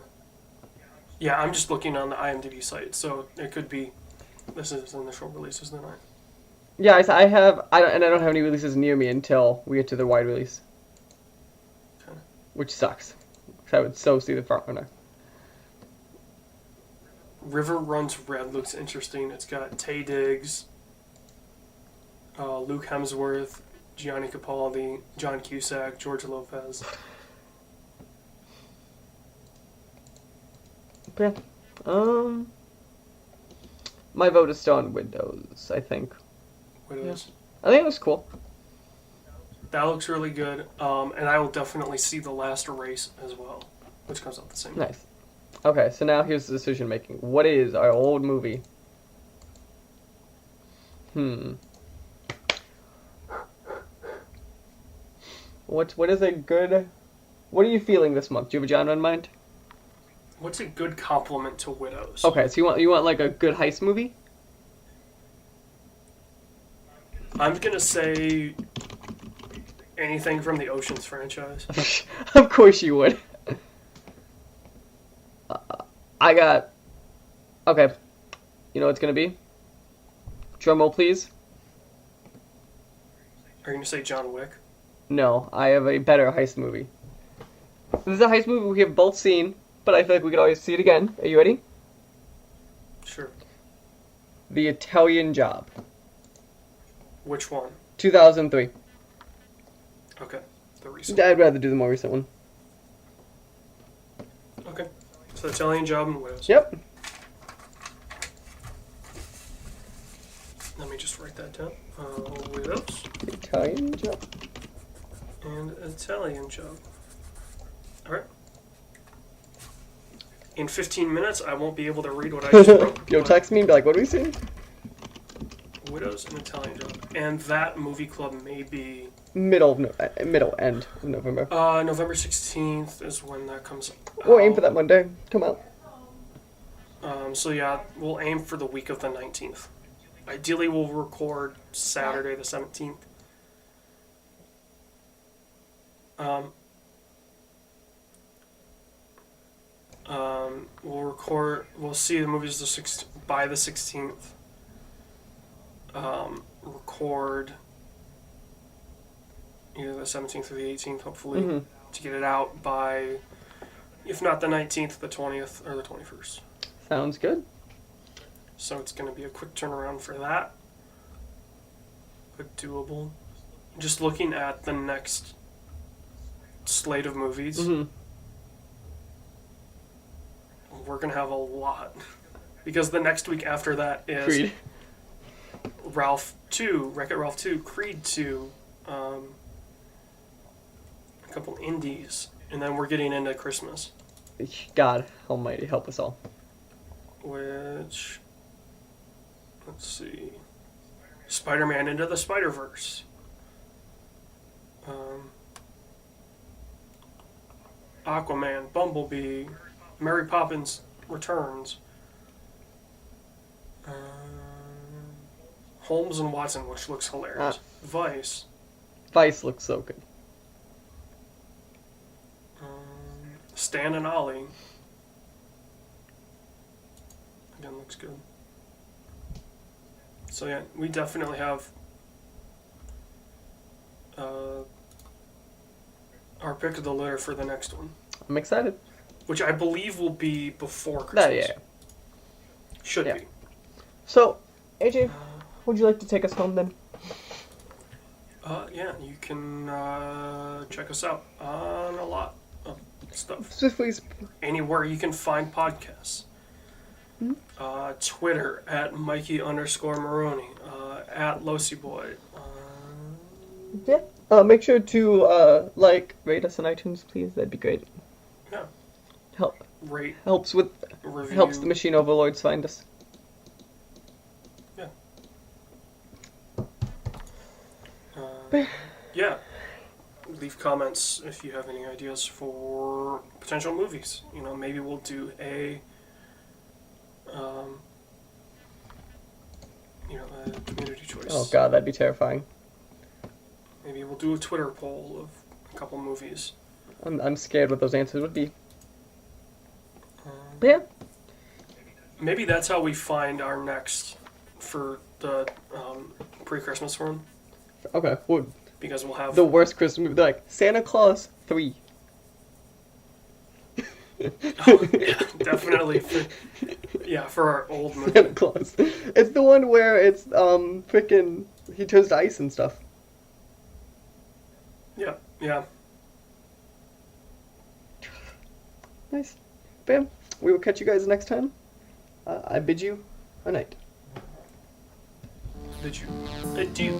Yeah, I'm just looking on the IMDb site, so it could be this is the initial release is the 9th. Yeah, I don't have any releases near me until we get to the wide release. Okay. Which sucks. 'Cause I would so see the Frontrunner. River Runs Red looks interesting. It's got Taye Diggs, Luke Hemsworth, Gianni Capaldi, John Cusack, George Lopez. Yeah. My vote is still on Windows, I think. Widows. I think it was cool. That looks really good. And I will definitely see The Last Race as well, which comes out the same day. Nice. Okay, so now here's the decision making. What is our old movie? What is a good... What are you feeling this month? Do you have a genre in mind? What's a good compliment to Widows? Okay, so you want like a good heist movie? I'm gonna say anything from the Oceans franchise. Of course you would. I got... Okay. You know what it's gonna be? Drum roll, please. Are you gonna say John Wick? No, I have a better heist movie. This is a heist movie we have both seen, but I feel like we could always see it again. Are you ready? Sure. The Italian Job. Which one? 2003. Okay. The recent. I'd rather do the more recent one. Okay. So Italian Job and Widows. Yep. Let me just write that down. Widows Italian Job. and Italian Job. Alright. In 15 minutes, I won't be able to read what I just wrote. Yo, but text me and be like, what do we see? Widows and Italian Job. And that movie club may be... Middle end of November. November 16th is when that comes out. We'll aim for that Monday. Come out. So yeah, we'll aim for the week of the 19th. Ideally, we'll record Saturday the 17th. We'll see the movies by the 16th. Record either the 17th or the 18th, hopefully, to get it out by, if not the 19th, the 20th or the 21st. Sounds good. So it's going to be a quick turnaround for that. But doable. Just looking at the next slate of movies, we're going to have a lot. Because the next week after that is Creed. Ralph 2, Wreck-It Ralph 2, Creed 2, a couple indies, and then we're getting into Christmas, God almighty, help us all. which, let's see, Spider-Man Into the Spider-Verse. Aquaman, Bumblebee, Mary Poppins Returns, Holmes and Watson, which looks hilarious. Vice. Vice looks so good. Stan and Ollie. Again, looks good. So yeah, we definitely have our pick of the litter for the next one, I'm excited. which I believe will be before Christmas. Yeah. Should Yeah. be. So, AJ, would you like to take us home then? Yeah, you can check us out on a lot of stuff. Swiftly. Anywhere you can find podcasts. Twitter at Mikey_Maroney, at Losyboy. Yeah. Make sure to rate us on iTunes, please. That'd be great. Yeah. Rate, Helps review. the machine overlords find us. Yeah. Leave comments if you have any ideas for potential movies. You know, maybe we'll do a community choice. Oh god, that'd be terrifying. Maybe we'll do a Twitter poll of a couple movies. I'm scared what those answers would be. But yeah. Maybe that's how we find our next for the pre-Christmas one, Okay. Well, because we'll have the worst Christmas movie, like Santa Claus 3. Oh, yeah, definitely. For our old movie. Santa Claus. It's the one where it's freaking he turns to ice and stuff. Yeah. Nice. Bam. We will catch you guys next time. I bid you a night. Did you? Adieu.